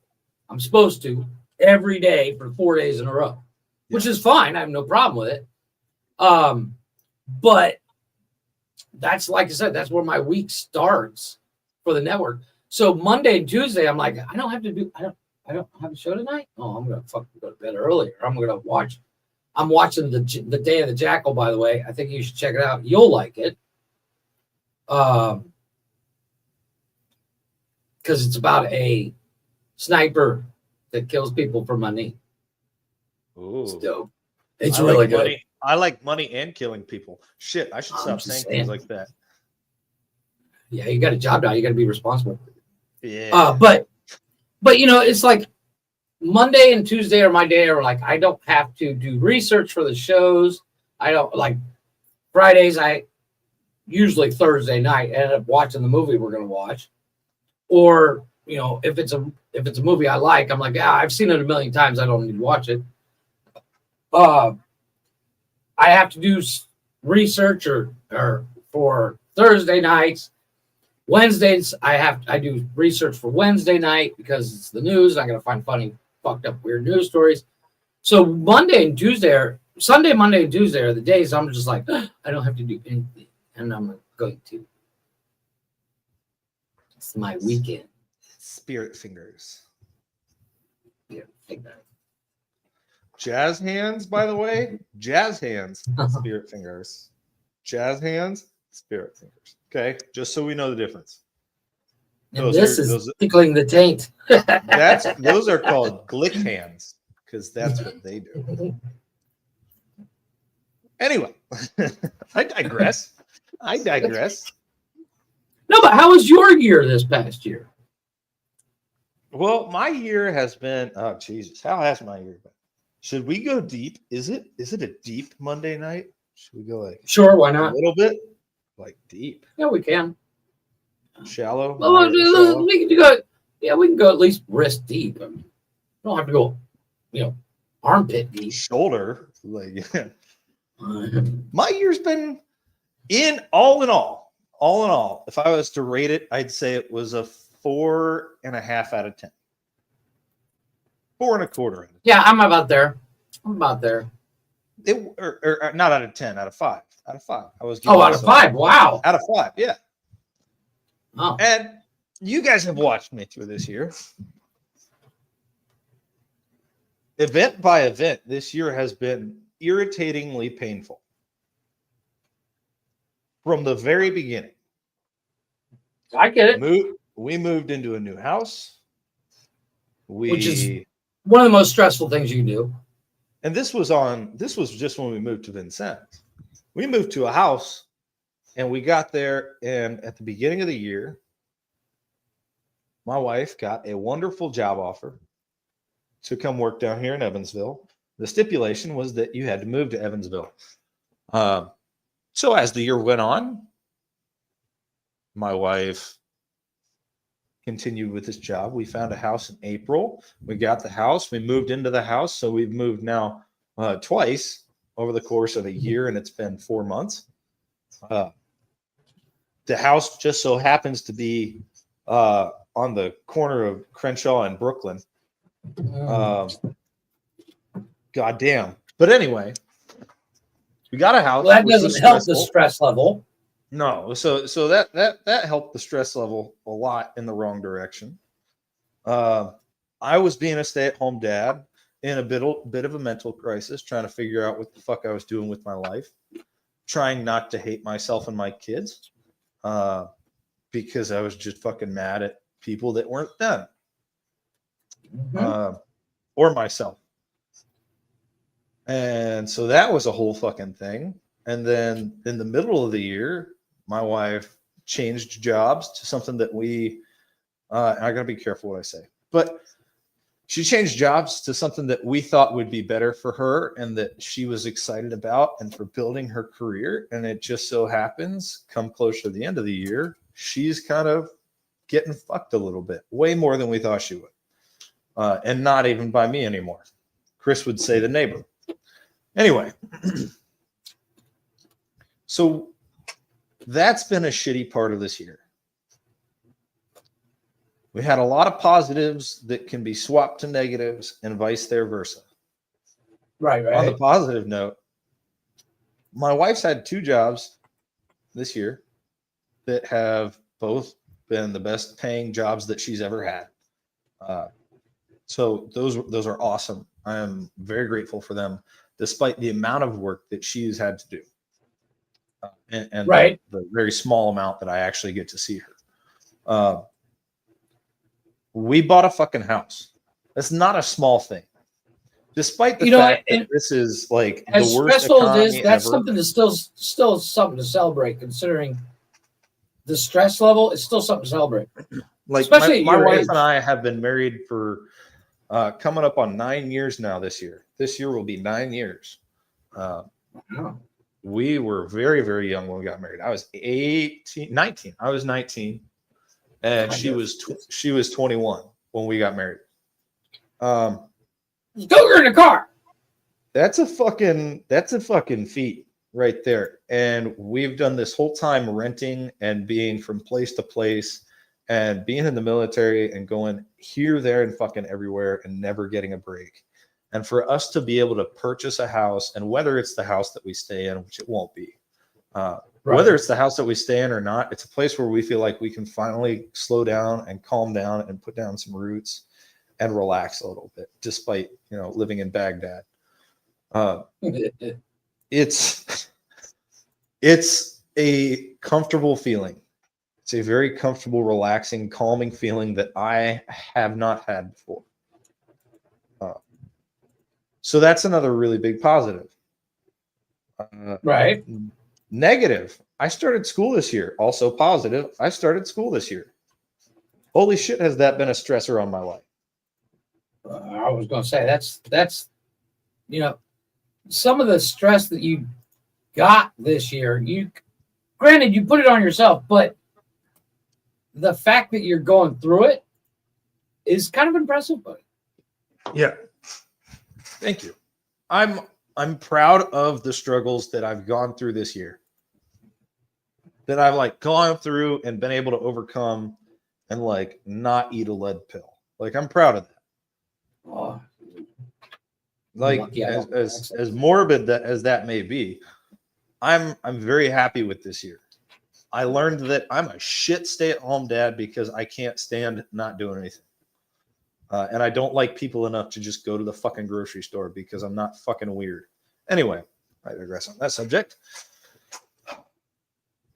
S4: supposed to every day for 4 days in a row, which is fine. I have no problem with it. But that's like I said, that's where my week starts for the network. So Monday and Tuesday, I'm like, I don't have a show tonight. Oh, I'm gonna fucking go to bed earlier. I'm watching the Day of the Jackal, by the way. I think you should check it out. You'll like it. Because it's about a sniper that kills people for money.
S2: Ooh.
S4: It's dope. It's
S2: I
S4: really
S2: like
S4: good.
S2: money. I like money and killing people. Shit, I should
S4: I'm
S2: stop
S4: just
S2: saying
S4: saying.
S2: things like that.
S4: Yeah, you got a job now. You got to be responsible.
S2: Yeah.
S4: But it's like Monday and Tuesday are my day. Or like I don't have to do research for the shows. I don't like Fridays. I usually Thursday night end up watching the movie we're gonna watch, or if it's a movie I like, I'm like, yeah, I've seen it a million times. I don't need to watch it. I have to do research or for Thursday nights. Wednesdays, I do research for Wednesday night because it's the news. I got to find funny, fucked up, weird news stories. So Monday and Tuesday Sunday, Monday, and Tuesday are the days I'm just like, I don't have to do anything. And I'm going to. It's my weekend.
S2: Spirit fingers.
S4: Yeah, take that.
S2: Jazz hands, by the way. Jazz hands. Spirit fingers. Jazz hands. Spirit fingers. Okay, just so we know the difference.
S4: And this is tickling the taint.
S2: Those are called glick hands because that's what they do. Anyway, I digress.
S4: No, but how was your year this past year?
S2: Well, my year has been. Oh Jesus, how has my year been? Should we go deep? Is it a deep Monday night? Should we go like
S4: Sure, why
S2: a
S4: not?
S2: little bit? Like deep,
S4: Yeah, we can.
S2: shallow.
S4: Well,
S2: shallow?
S4: we can go. Yeah, we can go at least wrist deep. I mean, we don't have to go, armpit deep.
S2: Shoulder. Like my year's been all in all. If I was to rate it, I'd say it was a 4.5 out of 10. 4.25.
S4: Yeah, I'm about there.
S2: Or not out of 10, out of 5. Out of 5. I was.
S4: Out of 5. Wow.
S2: Out of 5. Yeah.
S4: Oh.
S2: And you guys have watched me through this year. Event by event, this year has been irritatingly painful. From the very beginning.
S4: I get it.
S2: We moved into a new house.
S4: Which is one of the most stressful things you can do.
S2: And this was just when we moved to Vincennes. We moved to a house and we got there, and at the beginning of the year, my wife got a wonderful job offer to come work down here in Evansville. The stipulation was that you had to move to Evansville. So as the year went on, my wife continued with this job. We found a house in April. We got the house. We moved into the house. So we've moved now twice over the course of a year, and it's been 4 months. The house just so happens to be on the corner of Crenshaw and Brooklyn. Goddamn. But anyway, we got a house.
S4: Well, that doesn't help the stress level.
S2: No, so that helped the stress level a lot in the wrong direction. I was being a stay-at-home dad in a bit of a mental crisis, trying to figure out what the fuck I was doing with my life, trying not to hate myself and my kids, because I was just fucking mad at people that weren't them, or myself. And so that was a whole fucking thing. And then in the middle of the year, my wife changed jobs to something that we, I gotta be careful what I say, but she changed jobs to something that we thought would be better for her and that she was excited about and for building her career. And it just so happens, come close to the end of the year, she's kind of getting fucked a little bit, way more than we thought she would. And not even by me anymore. Chris would say the neighbor. Anyway, so that's been a shitty part of this year. We had a lot of positives that can be swapped to negatives and vice versa.
S4: Right.
S2: On the positive note, my wife's had 2 jobs this year that have both been the best paying jobs that she's ever had. So those are awesome. I am very grateful for them, despite the amount of work that she's had to do. And
S4: right.
S2: the very small amount that I actually get to see her. We bought a fucking house. That's not a small thing. Despite the fact that this is like
S4: as
S2: the worst
S4: stressful
S2: economy
S4: as this, that's
S2: ever.
S4: something that's still something to celebrate, considering the stress level. It's still something to celebrate.
S2: Like
S4: especially
S2: my
S4: at your
S2: wife
S4: age.
S2: and I have been married for coming up on 9 years now this year. This year will be 9 years. We were very, very young when we got married. I was 19. I was 19. And she was 21 when we got married.
S4: Go in the car.
S2: That's a fucking feat right there. And we've done this whole time renting and being from place to place and being in the military and going here, there, and fucking everywhere and never getting a break. And for us to be able to purchase a house, and whether it's the house that we stay in, which it won't be, whether it's the house that we stay in or not, it's a place where we feel like we can finally slow down and calm down and put down some roots and relax a little bit, despite, living in Baghdad. It's a comfortable feeling. It's a very comfortable, relaxing, calming feeling that I have not had before. So that's another really big positive.
S4: Right.
S2: Negative. I started school this year. Also positive. I started school this year. Holy shit, has that been a stressor on my life?
S4: I was going to say that's some of the stress that you got this year. Granted, you put it on yourself, but the fact that you're going through it is kind of impressive, buddy.
S2: Yeah. Thank you. I'm proud of the struggles that I've gone through this year. That I've gone through and been able to overcome and not eat a lead pill. I'm proud of that.
S4: Oh,
S2: as morbid as that may be, I'm very happy with this year. I learned that I'm a shit stay-at-home dad because I can't stand not doing anything. And I don't like people enough to just go to the fucking grocery store because I'm not fucking weird. Anyway, I digress on that subject.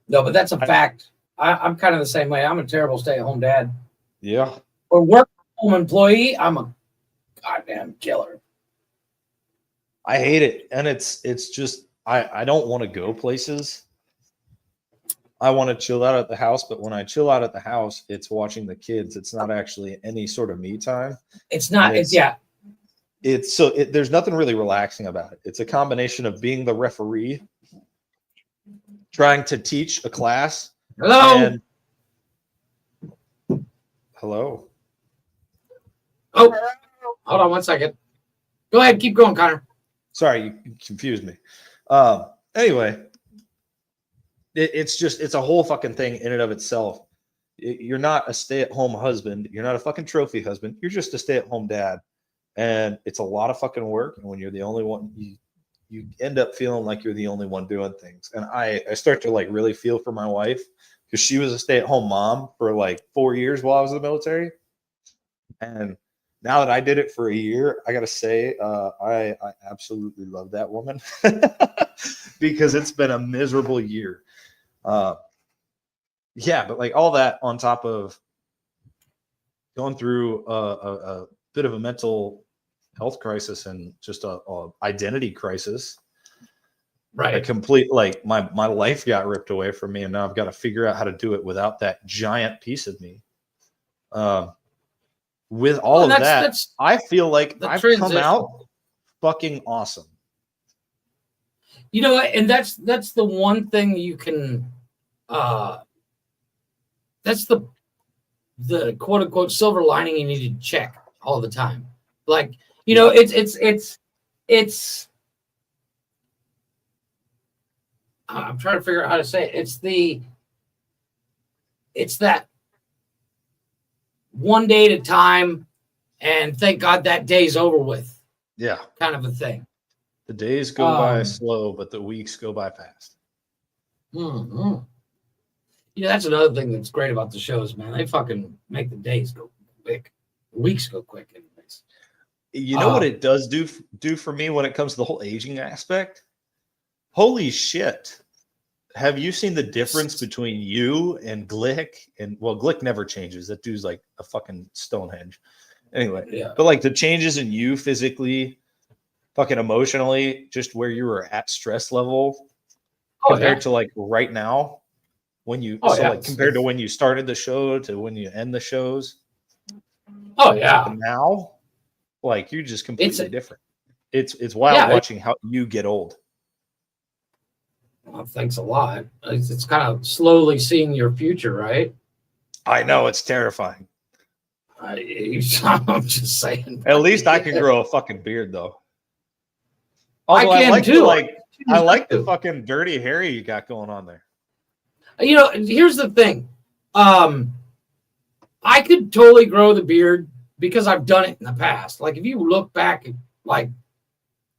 S4: No, but that's a fact. I'm kind of the same way. I'm a terrible stay-at-home dad.
S2: Yeah.
S4: Or work-home employee, I'm a goddamn killer.
S2: I hate it. And it's just, I don't want to go places. I want to chill out at the house, but when I chill out at the house, it's watching the kids. It's not actually any sort of me time.
S4: It's not.
S2: There's nothing really relaxing about it. It's a combination of being the referee, trying to teach a class.
S4: Hello.
S2: Hello.
S4: Oh, hold on 1 second. Go ahead. Keep going, Connor.
S2: Sorry, you confused me. Anyway. It's a whole fucking thing in and of itself. You're not a stay-at-home husband. You're not a fucking trophy husband. You're just a stay-at-home dad. And it's a lot of fucking work. And when you're the only one, you end up feeling like you're the only one doing things. And I start to really feel for my wife because she was a stay-at-home mom for 4 years while I was in the military. And now that I did it for a year, I gotta say, I absolutely love that woman because it's been a miserable year. Yeah, but like all that on top of going through a bit of a mental health crisis and just a identity crisis.
S4: Right.
S2: A complete, like my life got ripped away from me, and now I've got to figure out how to do it without that giant piece of me. With all of that, I feel like I've come out fucking awesome.
S4: You know what? And that's the one thing you can that's the quote unquote silver lining you need to check all the time. Like, you know, it's I'm trying to figure out how to say it. It's that one day at a time, and thank God that day's over with.
S2: Yeah.
S4: Kind of a thing.
S2: The days go by slow, but the weeks go by fast.
S4: Mm-hmm. You know, that's another thing that's great about the shows, man. They fucking make the days go quick. The weeks go quick anyways.
S2: You know what it does do for me when it comes to the whole aging aspect? Holy shit. Have you seen the difference between you and Glick? And well, Glick never changes. That dude's like a fucking Stonehenge. Anyway,
S4: yeah.
S2: But like the changes in you physically, fucking emotionally, just where you were at stress level compared to like right now, when you like compared to when you started the show to when you end the shows.
S4: Oh yeah.
S2: And now, like you're just completely different. It's wild watching how you get old.
S4: Well, thanks a lot. It's kind of slowly seeing your future, right?
S2: I know, it's terrifying.
S4: I'm just saying.
S2: At least I can grow a fucking beard, though.
S4: Although I can too.
S2: I like the fucking dirty hair you got going on there.
S4: You know, here's the thing. I could totally grow the beard because I've done it in the past. Like if you look back at like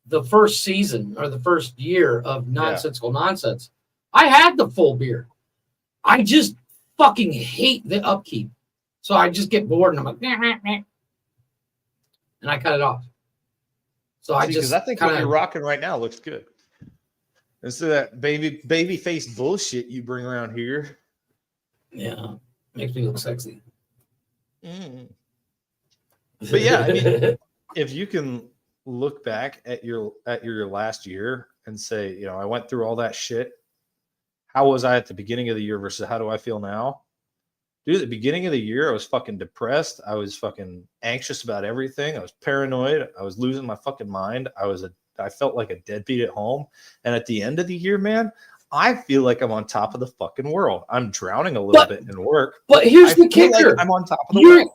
S4: the first season or the first year of Nonsensical Nonsense, I had the full beard. I just fucking hate the upkeep. So I just get bored and I'm like, and I cut it off. So I
S2: think what you're rocking right now looks good. Instead of that baby face bullshit you bring around here.
S4: Yeah, makes me look sexy.
S2: Mm. But yeah, I mean, if you can look back at your last year and say, you know, I went through all that shit. How was I at the beginning of the year versus how do I feel now? Dude, at the beginning of the year, I was fucking depressed. I was fucking anxious about everything. I was paranoid. I was losing my fucking mind. I felt like a deadbeat at home. And at the end of the year, man, I feel like I'm on top of the fucking world. I'm drowning a little bit in work.
S4: But here's the kicker.
S2: Like I'm on top of the world.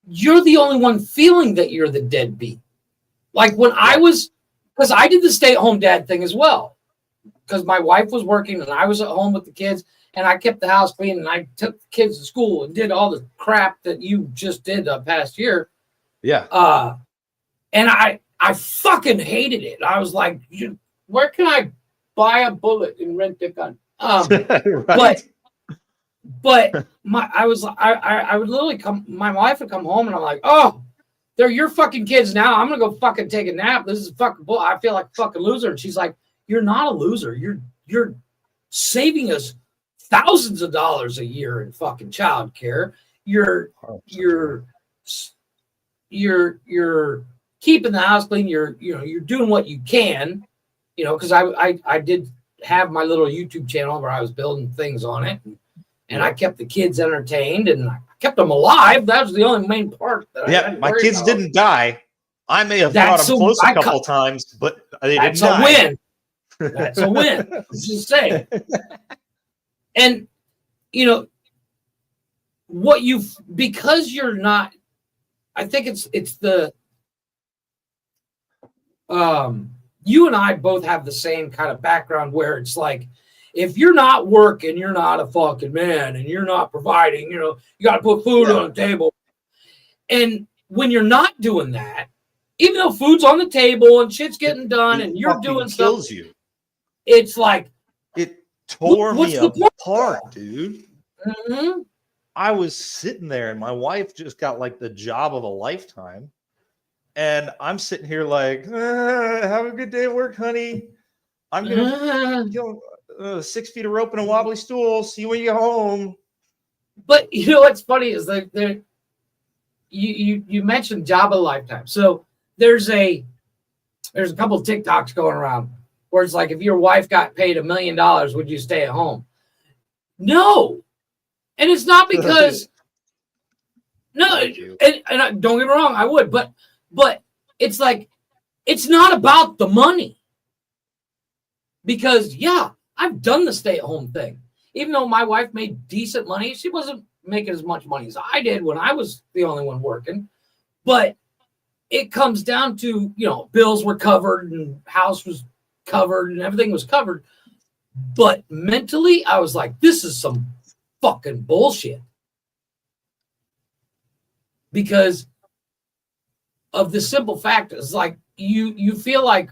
S4: You're the only one feeling that you're the deadbeat. Like when I was, because I did the stay-at-home dad thing as well. Because my wife was working and I was at home with the kids and I kept the house clean and I took the kids to school and did all the crap that you just did the past year.
S2: Yeah.
S4: And I fucking hated it. I was like, where can I buy a bullet and rent a gun?
S2: Right.
S4: But I would literally my wife would come home and I'm like, oh, they're your fucking kids now. I'm gonna go fucking take a nap. This is fucking bull. I feel like a fucking loser. And she's like, you're not a loser. You're saving us thousands of dollars a year in fucking childcare. You're keeping the house clean. You're doing what you can, you know, because I did have my little YouTube channel where I was building things on it, and I kept the kids entertained and I kept them alive. That was the only main part.
S2: My kids didn't die. I may have brought them close a couple times, but they didn't die.
S4: That's a win. That's a win. Let's just say. And you know what because you're not. I think it's the. You and I both have the same kind of background where it's like, if you're not working, you're not a fucking man, and you're not providing. You know, you got to put food on the table. And when you're not doing that, even though food's on the table and shit's getting done, and you're doing stuff, it's like
S2: it tore me apart, dude.
S4: Mm-hmm.
S2: I was sitting there and my wife just got like the job of a lifetime. And I'm sitting here like, have a good day at work, honey. I'm going to 6 feet of rope and a wobbly stool. See you when you get home.
S4: But you know what's funny is like you mentioned job of a lifetime. So there's a couple of TikToks going around where it's like, if your wife got paid $1 million, would you stay at home? No. And it's not because and don't get me wrong, I would, but it's like, it's not about the money. Because yeah, I've done the stay-at-home thing. Even though my wife made decent money, she wasn't making as much money as I did when I was the only one working. But it comes down to, bills were covered and house was covered and everything was covered. But mentally, I was like, this is some fucking bullshit. Because of the simple fact is like, you feel like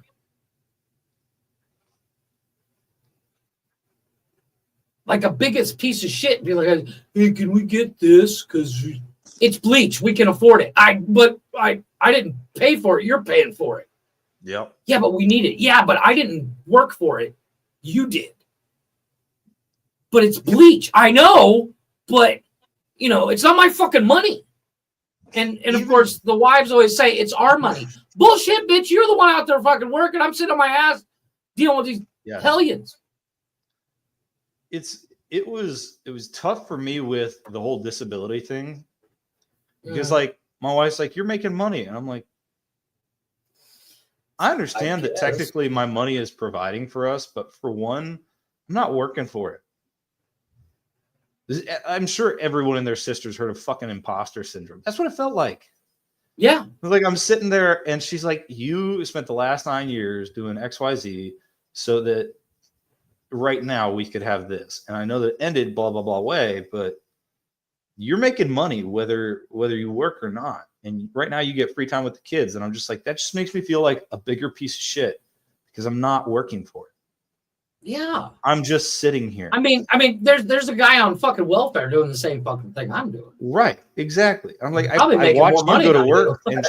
S4: a biggest piece of shit. Be like, hey, can we get this? Because it's bleach. We can afford it. But I didn't pay for it. You're paying for it.
S2: Yep.
S4: Yeah, but we need it. Yeah, but I didn't work for it. You did. But it's bleach. I know, but it's not my fucking money. And of course, the wives always say it's our money. Bullshit, bitch. You're the one out there fucking working. I'm sitting on my ass dealing with these hellions.
S2: It was tough for me with the whole disability thing because like my wife's like, you're making money. And I'm like, I understand that technically my money is providing for us, but for one, I'm not working for it. I'm sure everyone and their sisters heard of fucking imposter syndrome. That's what it felt like.
S4: Yeah.
S2: Like I'm sitting there and she's like, you spent the last 9 years doing XYZ so that right now we could have this. And I know that it ended blah, blah, blah way, but you're making money whether you work or not. And right now you get free time with the kids. And I'm just like, that just makes me feel like a bigger piece of shit because I'm not working for it.
S4: Yeah.
S2: I'm just sitting here.
S4: I mean, there's a guy on fucking welfare doing the same fucking thing I'm doing.
S2: Right. Exactly. I'm like, I
S4: watch
S2: you go to work and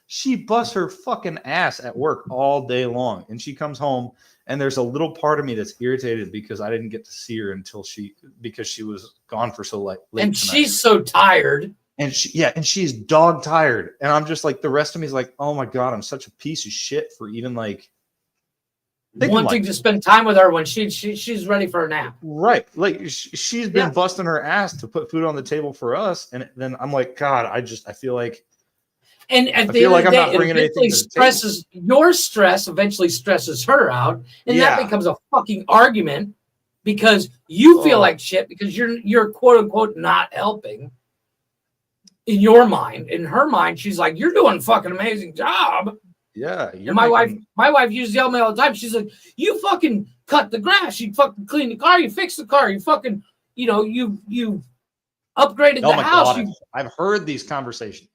S2: she busts her fucking ass at work all day long. And she comes home and there's a little part of me that's irritated because I didn't get to see her because she was gone for so late.
S4: And
S2: tonight.
S4: She's so tired.
S2: And she's dog tired. And I'm just like, the rest of me is like, oh my God, I'm such a piece of shit for even like
S4: wanting to spend time with her when she's ready for a nap.
S2: Right. Like she's been busting her ass to put food on the table for us. And then I'm like, God, I feel like,
S4: and at the end of the day, it eventually stresses your stress, eventually stresses her out. And that becomes a fucking argument because you feel like shit because you're quote unquote not helping in your mind. In her mind, she's like, you're doing a fucking amazing job.
S2: Yeah.
S4: And my wife used to yell at me all the time. She's like, you fucking cut the grass. You fucking clean the car. You fix the car. You fucking, you upgraded the house.
S2: God, I've heard these conversations.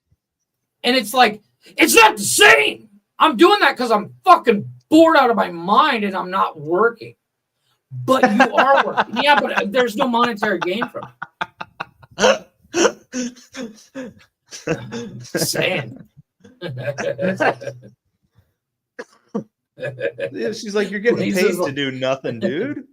S4: And it's like, it's not the same. I'm doing that because I'm fucking bored out of my mind and I'm not working. But you are working. Yeah, but there's no monetary gain from it. Saying.
S2: She's like, you're getting paid to do nothing, dude.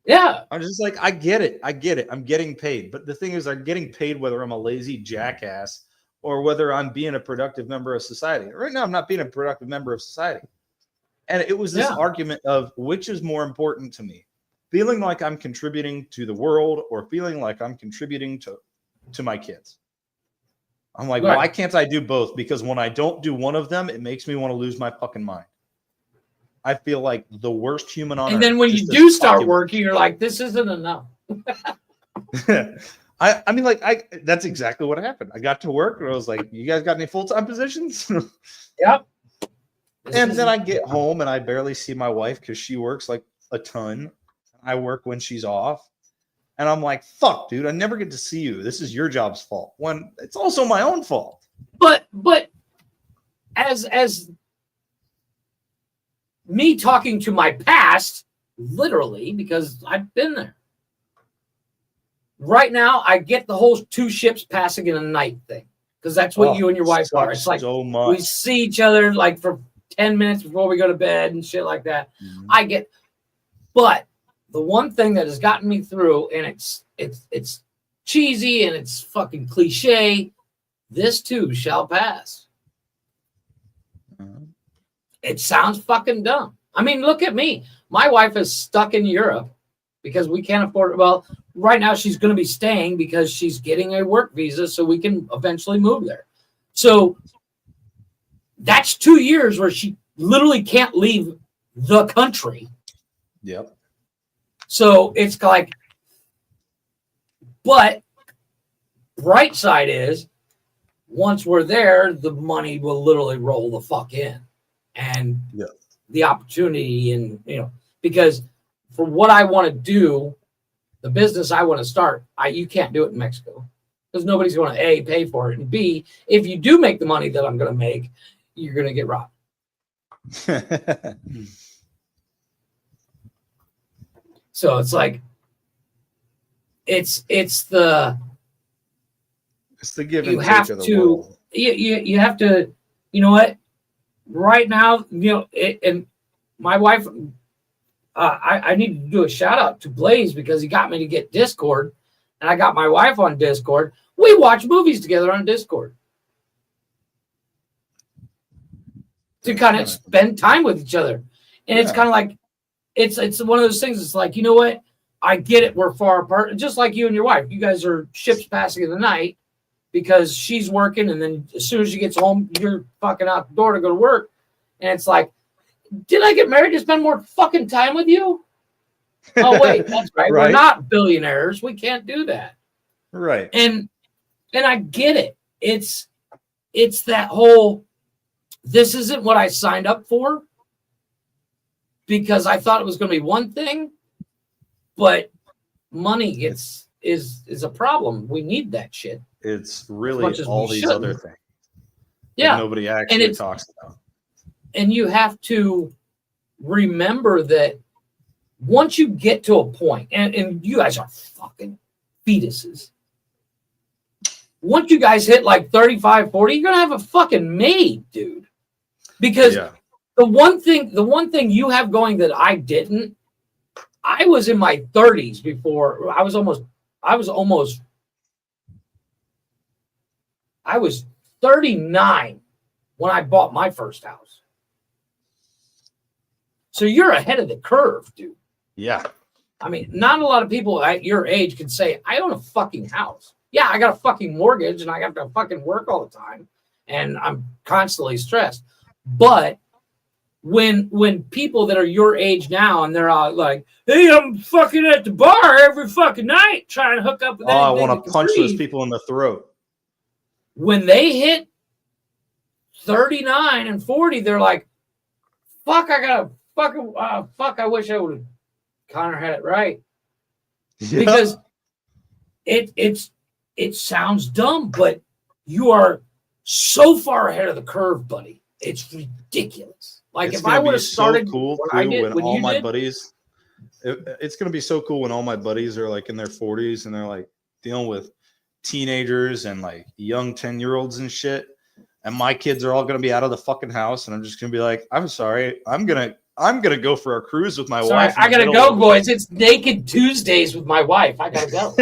S4: Yeah.
S2: I'm just like, I get it. I'm getting paid. But the thing is, I'm getting paid whether I'm a lazy jackass or whether I'm being a productive member of society. Right now, I'm not being a productive member of society. And it was this argument of which is more important to me, feeling like I'm contributing to the world or feeling like I'm contributing to my kids. I'm like, why can't I do both? Because when I don't do one of them, it makes me want to lose my fucking mind. I feel like the worst human on earth.
S4: And then when you do start working, you're like, this isn't enough.
S2: I mean, like, that's exactly what happened. I got to work and I was like, you guys got any full-time positions?
S4: Yep.
S2: And then I get home and I barely see my wife because she works like a ton. I work when she's off. And I'm like, fuck, dude, I never get to see you. This is your job's fault. When it's also my own fault.
S4: But as me talking to my past, literally, because I've been there. right now I get the whole two ships passing in a night thing because that's what you and your wife are. It's like
S2: so
S4: we
S2: much.
S4: see each other like for 10 minutes before we go to bed and shit like that.
S2: Mhm.
S4: I get, but the one thing that has gotten me through, and it's cheesy and it's fucking cliche. This too shall pass.
S2: Mhm.
S4: It sounds fucking dumb. I mean, look at me. My wife is stuck in Europe because we can't afford it. Well, right now she's going to be staying because she's getting a work visa so we can eventually move there. So that's 2 years where she literally can't leave the country.
S2: Yep.
S4: So it's like, but bright side is once we're there, the money will literally roll the fuck in. And
S2: Yeah.
S4: the opportunity, and because for what I want to do, the business I want to start, you can't do it in Mexico because nobody's going to A, pay for it, and B, if you do make the money that I'm going to make, you're going to get robbed. So it's like it's the
S2: It's the give and
S4: you
S2: take
S4: have
S2: of the
S4: to
S2: world.
S4: you have to, you know what, right now, and my wife, I need to do a shout out to Blaze because he got me to get Discord, and I got my wife on Discord. We watch movies together on Discord to kind of spend time with each other. And it's
S2: Yeah.
S4: kind of like, it's one of those things. It's like, you know what? I get it. We're far apart. Just like you and your wife. You guys are ships passing in the night because she's working. And then as soon as she gets home, you're fucking out the door to go to work. And it's like, did I get married to spend more fucking time with you? Oh, wait, that's right. We're
S2: Right.
S4: not billionaires. We can't do that.
S2: Right.
S4: And I get it. It's that whole, this isn't what I signed up for because I thought it was going to be one thing, but money is a problem. We need that shit.
S2: It's really
S4: much as
S2: all
S4: we
S2: these other
S4: shouldn't.
S2: things
S4: Yeah.
S2: that nobody actually talks about.
S4: And you have to remember that once you get to a point, and you guys are fucking fetuses. Once you guys hit like 35, 40, you're going to have a fucking maid, dude. Because
S2: Yeah.
S4: the one thing you have going that I didn't, I was in my 30s before I was 39 when I bought my first house. So you're ahead of the curve, dude.
S2: Yeah.
S4: I mean, not a lot of people at your age can say, I own a fucking house. Yeah, I got a fucking mortgage and I have to fucking work all the time and I'm constantly stressed. But when people that are your age now and they're all like, hey, I'm fucking at the bar every fucking night trying to hook up with
S2: I
S4: anything
S2: want
S4: that
S2: to
S4: can
S2: punch those
S4: breathe.
S2: people in the throat.
S4: When they hit 39 and 40, they're like, fuck, I gotta fucking, fuck, I wish I would have Connor had it right.
S2: Yeah.
S4: Because it sounds dumb, but you are so far ahead of the curve, buddy. It's ridiculous. Like
S2: It's
S4: if
S2: gonna
S4: I would
S2: be
S4: have started
S2: so cool
S4: when
S2: too,
S4: I did,
S2: when all
S4: you
S2: my
S4: did,
S2: buddies, it's gonna be so cool when all my buddies are like in their 40s and they're like dealing with teenagers and like young 10-year-olds and shit, and my kids are all gonna be out of the fucking house, and I'm just gonna be like, I'm sorry, I'm gonna go for a cruise with my
S4: sorry,
S2: wife.
S4: I gotta go, boys. It's Naked Tuesdays with my wife. I gotta go.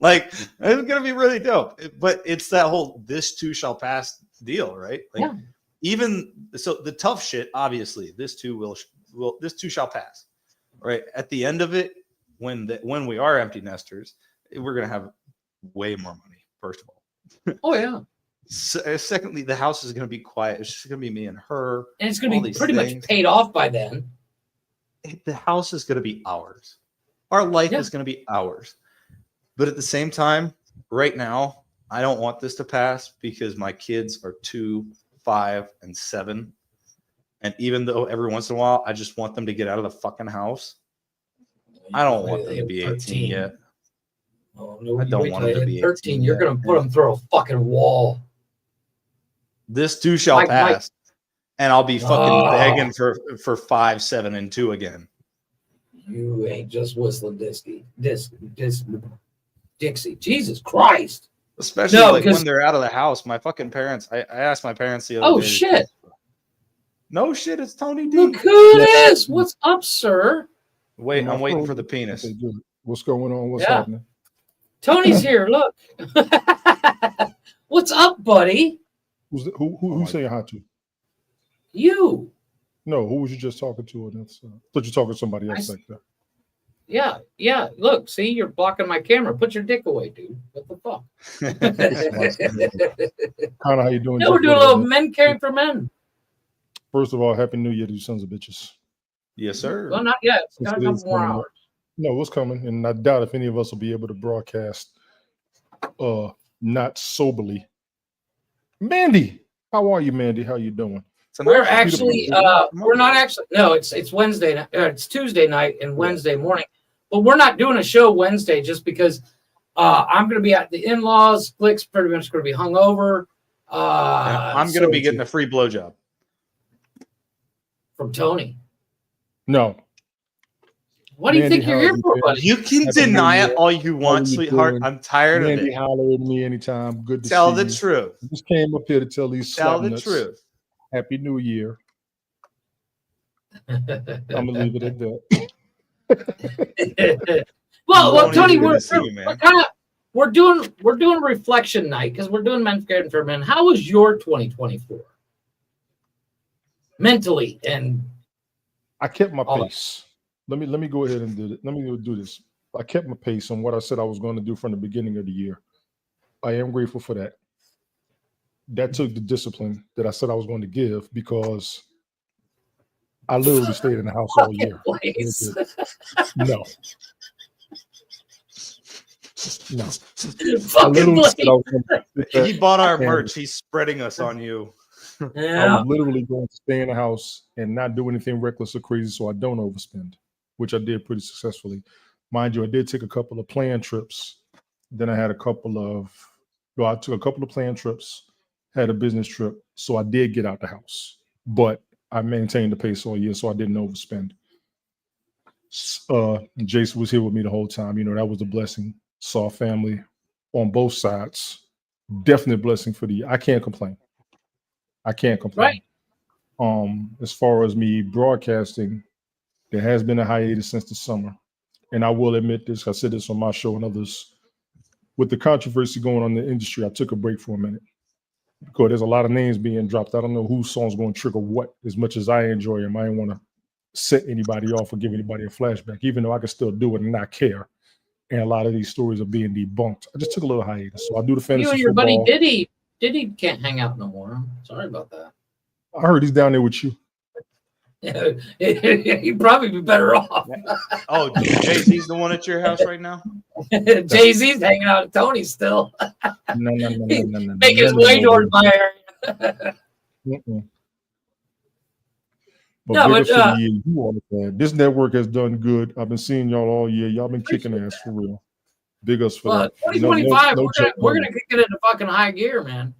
S2: Like, it's gonna be really dope. But it's that whole "this too shall pass" deal, right? Like,
S4: Yeah.
S2: even so, the tough shit, obviously, this too this too shall pass, right? At the end of it, when we are empty nesters, we're gonna have way more money. First of all,
S4: Oh yeah,
S2: secondly, the house is gonna be quiet. It's just gonna be me and her.
S4: and it's gonna
S2: all
S4: be
S2: these
S4: pretty
S2: things.
S4: much paid off by then.
S2: The house is gonna be ours. Our life
S4: Yeah.
S2: is gonna be ours. But at the same time, right now, I don't want this to pass because my kids are 2, 5, and 7. And even though every once in a while I just want them to get out of the fucking house, I don't want them to be 18 yet.
S4: Oh, no,
S2: I don't
S4: wait
S2: want
S4: till
S2: them to
S4: they
S2: be
S4: hit 13. You're
S2: 18
S4: gonna
S2: yet.
S4: put them through a fucking wall.
S2: This too shall
S4: Mike,
S2: pass. And I'll be fucking
S4: Oh.
S2: begging for 5, 7, and 2 again.
S4: You ain't just whistling Dixie. Dixie. Jesus Christ.
S2: Especially
S4: No,
S2: like
S4: 'cause-
S2: when they're out of the house. My fucking parents. I asked my parents the other
S4: Oh
S2: day.
S4: shit.
S2: No shit. It's Tony D.
S4: Look who it is. What's up, sir?
S2: Wait,
S6: My
S2: I'm waiting
S6: phone-
S2: for the penis.
S6: Okay, good. What's going on? What's
S4: Yeah.
S6: happening?
S4: Tony's here. Look. What's up, buddy?
S6: Who saying hi to?
S4: You.
S6: No, who was you just talking to? And that's, thought you talking to somebody else
S4: I-
S6: like that.
S4: Yeah. Look, see, you're blocking my camera. Put your dick away, dude. What the fuck?
S6: Kind of how you doing?
S4: No, we're
S6: Jeff?
S4: doing a
S6: What
S4: little
S6: about
S4: men caring for men.
S6: that? First of all, happy New Year to you sons of bitches.
S2: Yes, sir.
S4: Well, not yet. It's got a
S6: It is
S4: couple more
S6: coming up.
S4: hours.
S6: No, what's coming? And I doubt if any of us will be able to broadcast not soberly. Mandy, how are you, Mandy? How you doing?
S4: We're actually
S6: Beautiful.
S4: we're not actually no, it's Wednesday night, it's Tuesday night and Wednesday morning. But we're not doing a show Wednesday just because I'm gonna be at the in-laws. Glick's pretty much gonna be hungover.
S2: I'm gonna be getting a free blowjob.
S4: from Tony.
S6: No.
S4: What do you
S6: Mandy,
S4: think you're
S6: how
S4: here
S6: are you
S4: for,
S6: doing?
S4: buddy?
S2: You can
S6: Happy New
S2: deny
S6: Year.
S2: it all you
S6: How
S2: want,
S6: you
S2: sweetheart.
S6: doing?
S2: I'm tired of
S6: Mandy,
S2: it.
S6: holler at me anytime. Good to
S2: Tell
S6: see
S2: the
S6: you.
S2: truth.
S6: Just came up here to tell these
S2: Tell
S6: slap
S2: the
S6: nuts,
S2: truth.
S6: Happy New Year. I'm gonna leave it at that.
S4: well,
S2: Tony,
S4: Tony,
S2: good
S4: we're,
S2: to see you, man.
S4: we're kind of we're doing reflection night because we're doing men caring for men. How was your 2024 mentally and
S6: I kept my
S4: All that.
S6: pace. Let me go ahead and do it. Let me do this. I kept my pace on what I said I was going to do from the beginning of the year. I am grateful for that. That took the discipline that I said I was going to give because I literally stayed in the house all year.
S4: place?
S6: No. No. I
S4: Fucking
S6: literally
S4: place.
S6: said I was going to sit there.
S2: He bought our
S6: And-
S2: merch. He's spreading us on you.
S6: I
S4: Yeah.
S6: was literally going to stay in the house and not do anything reckless or crazy so I don't overspend, which I did pretty successfully. Mind you, I did take a couple of planned trips. Then I had I took a couple of planned trips, had a business trip. So I did get out the house, but I maintained the pace all year so I didn't overspend. Jason was here with me the whole time. You know, that was a blessing. Saw family on both sides. Definite blessing for the year. I can't complain.
S4: Right.
S6: As far as me broadcasting, there has been a hiatus since the summer. And I will admit this, I said this on my show and others. With the controversy going on in the industry, I took a break for a minute. Because there's a lot of names being dropped. I don't know whose song's going to trigger what. As much as I enjoy them, I didn't want to set anybody off or give anybody a flashback, even though I could still do it and not care. And a lot of these stories are being debunked. I just took a little hiatus. So I do the fantasy
S4: You and your
S6: football.
S4: buddy Diddy can't hang out no more. I'm sorry about that.
S6: I heard he's down there with you.
S4: He'd probably be better off.
S2: Oh, Jay-Z's the one at your house right now?
S4: Jay-Z's hanging out at Tony's still,
S6: No.
S4: making his way towards my area.
S6: Mm-mm.
S4: No,
S6: But
S4: but,
S6: big ups to the year. You all have had. This network has done good. I've been seeing y'all all year. Y'all been kicking ass for real. Big ups for
S4: Well,
S6: that.
S4: 2025,
S6: No
S4: we're
S6: joke,
S4: gonna
S6: no.
S4: kick it into fucking high gear, man.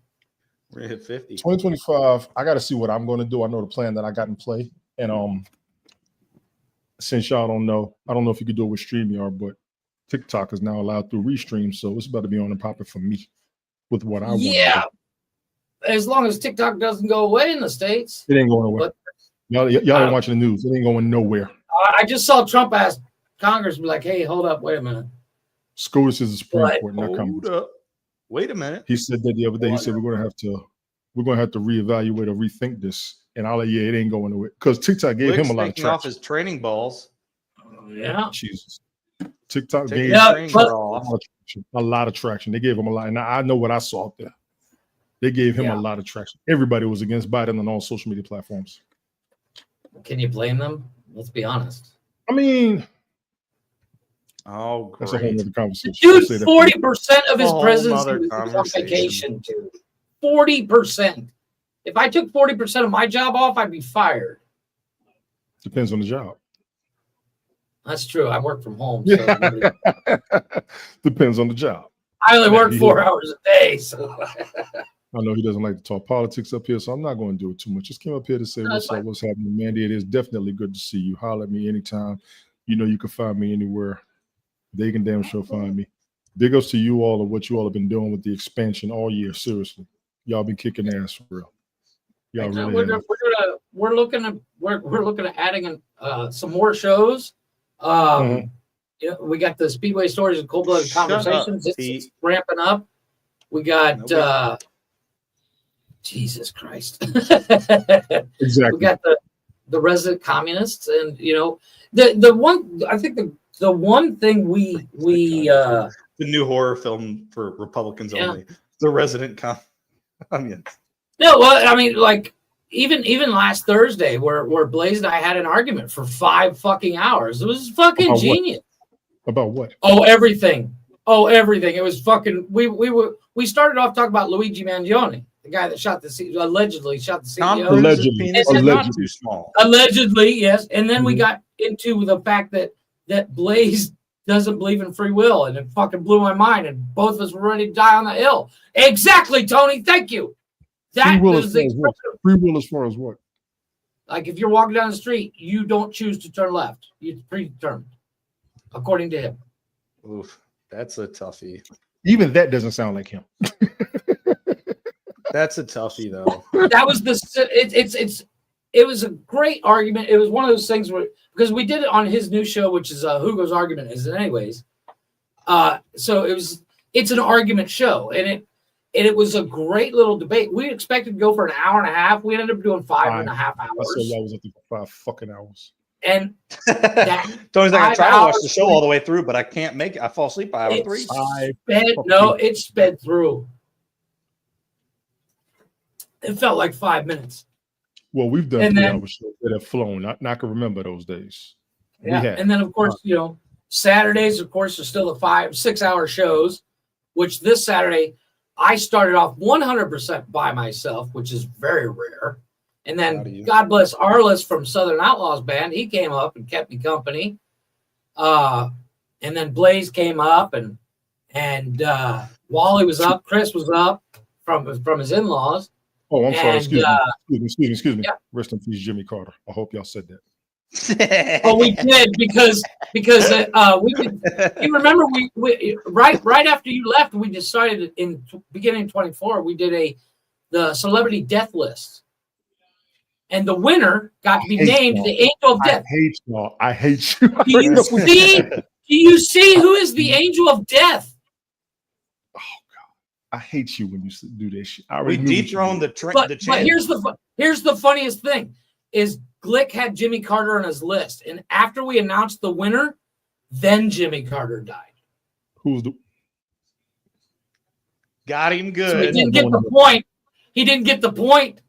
S2: We're gonna hit 50.
S6: 2025. I got to see what I'm going to do. I know the plan that I got in play, and since y'all don't know, I don't know if you could do it with StreamYard, but TikTok is now allowed through Restream, so it's about to be on and popping for me with what I want.
S4: Yeah, as long as TikTok doesn't go away in the States.
S6: It ain't going nowhere.
S4: But-
S6: Y'all ain't watching the news. It ain't going nowhere.
S4: I just saw Trump ask Congress, be like, "Hey, hold up, wait a minute."
S6: SCOTUS is the Supreme
S4: What?
S6: Court, not Congress.
S2: Hold up. Wait a minute.
S6: He said that the other day. He said we're gonna have to reevaluate or rethink this. And I'll like, yeah, it ain't going nowhere because TikTok gave
S2: Lick's
S6: him a lot of
S2: taking off
S6: traction.
S2: his training balls.
S4: Yeah,
S6: Jesus, TikTok
S2: Taking
S6: gave
S2: his
S4: Yeah,
S2: training
S4: but-
S2: ball off.
S6: a lot of traction. They gave him a lot, and I know what I saw up there. They gave him
S4: Yeah.
S6: a lot of traction. Everybody was against Biden on all social media platforms.
S4: can you blame them? Let's be honest.
S6: I mean,
S2: Oh,
S6: that's a whole
S2: great.
S6: other conversation.
S4: Dude,
S6: I'll say that.
S4: 40% of his
S2: Whole
S4: presidency
S2: nother
S4: was on
S2: conversation.
S4: vacation, dude. 40%. If I took 40% of my job off, I'd be fired.
S6: Depends on the job.
S4: That's true. I work from home. So
S6: Depends on the job.
S4: I only work
S6: Yeah.
S4: 4 hours a day. So
S6: I know he doesn't like to talk politics up here, so I'm not going to do it too much. Just came up here to say
S4: No,
S6: what's
S4: it's
S6: up,
S4: fine.
S6: what's happening, Mandy. It is definitely good to see you. Holler at me anytime. You know you can find me anywhere. They can damn sure find me. Big ups to you all and what you all have been doing with the expansion all year. Seriously, y'all been kicking ass for real. Y'all
S4: So
S6: really have.
S4: we're looking at adding some more shows. You know, we got the Speedway Stories and Cold Blooded
S2: Shut up,
S4: Conversations. It's
S2: Pete.
S4: ramping up. We got
S2: Nobody-
S4: Jesus Christ.
S6: Exactly.
S4: We got the Resident Communists, and you know the one. I think the one thing we
S2: the new horror film for Republicans
S4: Yeah.
S2: only. The Resident Communists.
S4: no. Well, I mean, like even last Thursday, where Blaze and I had an argument for 5 fucking hours. It was fucking
S6: About what?
S4: genius.
S6: About what?
S4: Oh, everything. It was fucking. We started off talking about Luigi Mangione, the guy that allegedly shot the
S2: Tom
S4: CEO.
S2: Cruise's
S6: Allegedly.
S2: penis is not
S6: Allegedly.
S2: too small.
S4: Allegedly, yes. And then we
S6: Mhm.
S4: got into the fact that Blaze doesn't believe in free will, and it fucking blew my mind. And both of us were ready to die on the hill. Exactly, Tony. Thank you.
S6: Free
S4: That
S6: will
S4: is
S6: as
S4: the
S6: far as what?
S4: expression.
S6: Free will as far as what?
S4: Like if you're walking down the street, you don't choose to turn left. It's predetermined, according to him.
S2: Oof, that's a toughie.
S6: Even that doesn't sound like him.
S2: That's a toughie though.
S4: That was it was a great argument. It was one of those things where, because we did it on his new show, which is Hugo's Argument Is It Anyways. So it's an argument show, and it was a great little debate. We expected to go for an hour and a half. We ended up doing 5.5
S6: I said
S4: hours.
S6: I was up to 5 fucking hours.
S4: And that
S2: Tony's like, I
S4: 5
S2: try to watch the
S4: hours
S2: show all the way through, but I can't make it. I fall asleep by hour
S4: It's-
S2: 3.
S4: it sped through. It felt like 5 minutes.
S6: Well, we've done
S4: And
S6: 3
S4: then-
S6: hour shows that have flown. I can remember those days.
S4: Yeah.
S6: We have.
S4: And then of course, you know, Saturdays, of course, are still the 5-6 hour shows, which this Saturday I started off 100% by myself, which is very rare. And
S2: Proud of
S4: then
S2: you.
S4: God bless Arliss from Southern Outlaws Band. He came up and kept me company. And then Blaze came up and Wally was up, Chris was up from his in-laws.
S6: Oh, I'm sorry.
S4: And,
S6: Excuse me.
S4: yeah.
S6: Rest in peace, Jimmy Carter. I hope y'all said that.
S4: Oh, we did because we did. You remember we right after you left, we decided in beginning of 24 we did the celebrity death list, and the winner got to be
S6: I hate
S4: named
S6: y'all.
S4: the Angel of
S6: I
S4: Death.
S6: hate y'all. I hate you.
S4: Do you see? Do you see who is the Angel of Death?
S6: I hate you when you do this shit. I
S2: We
S6: already knew what you
S2: dethroned
S6: did.
S2: the
S4: But
S2: champ.
S4: here's the funniest thing is Glick had Jimmy Carter on his list, and after we announced the winner, then Jimmy Carter died.
S6: Who's the
S2: Got him
S4: So he
S2: good.
S4: didn't get the point. He didn't get the point.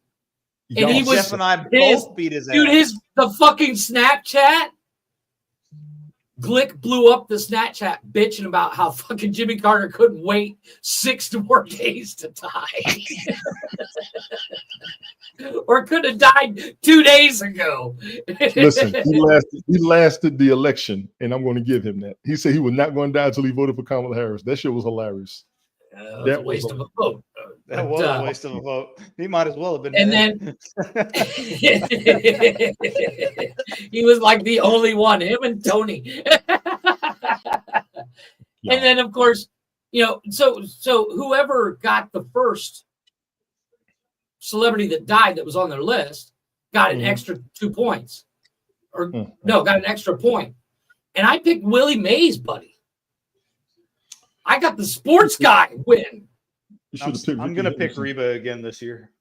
S4: And
S6: y'all
S4: he was-
S2: Jeff and I
S4: his-
S2: both beat his ass.
S4: Dude, the fucking Snapchat. Glick blew up the Snapchat bitching about how fucking Jimmy Carter couldn't wait 6 more days to die. Or could have died 2 days ago.
S6: Listen, he lasted the election, and I'm going to give him that. He said he was not going to die until he voted for Kamala Harris. That shit was hilarious.
S4: That was
S6: that
S4: a waste
S6: was
S4: of a vote.
S2: That was a waste of a vote. He might as well have been.
S4: And
S2: dead.
S4: he was like the only one, him and Tony.
S6: Yeah.
S4: And then, of course, you know, so whoever got the first celebrity that died that was on their list got an
S6: Mhm.
S4: extra 2 points, or
S6: Mhm.
S4: no, got an extra point. And I picked Willie Mays, buddy. I got the sports guy win.
S6: You should have picked
S2: I'm
S6: Ricky
S2: gonna pick
S6: Henderson.
S2: Reba again this year,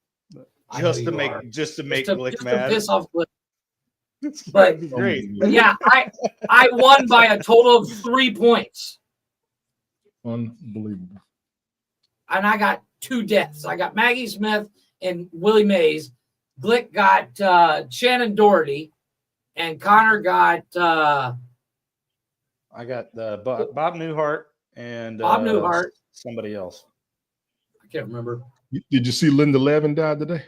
S4: I know
S2: just to
S4: you
S2: make
S4: are.
S2: just to
S4: Just
S2: make
S4: to-
S2: Glick
S4: just to
S2: mad.
S4: piss off Glick.
S2: It's
S4: But-
S2: gonna be great.
S4: But yeah, I won by a total of 3 points.
S6: Unbelievable.
S4: And I got 2 deaths. I got Maggie Smith and Willie Mays. Glick got Shannon Doherty, and Connor got
S2: I got Bob Newhart and
S4: Bob Newhart.
S2: somebody else.
S4: I can't remember.
S6: Did you see Linda Lavin died today?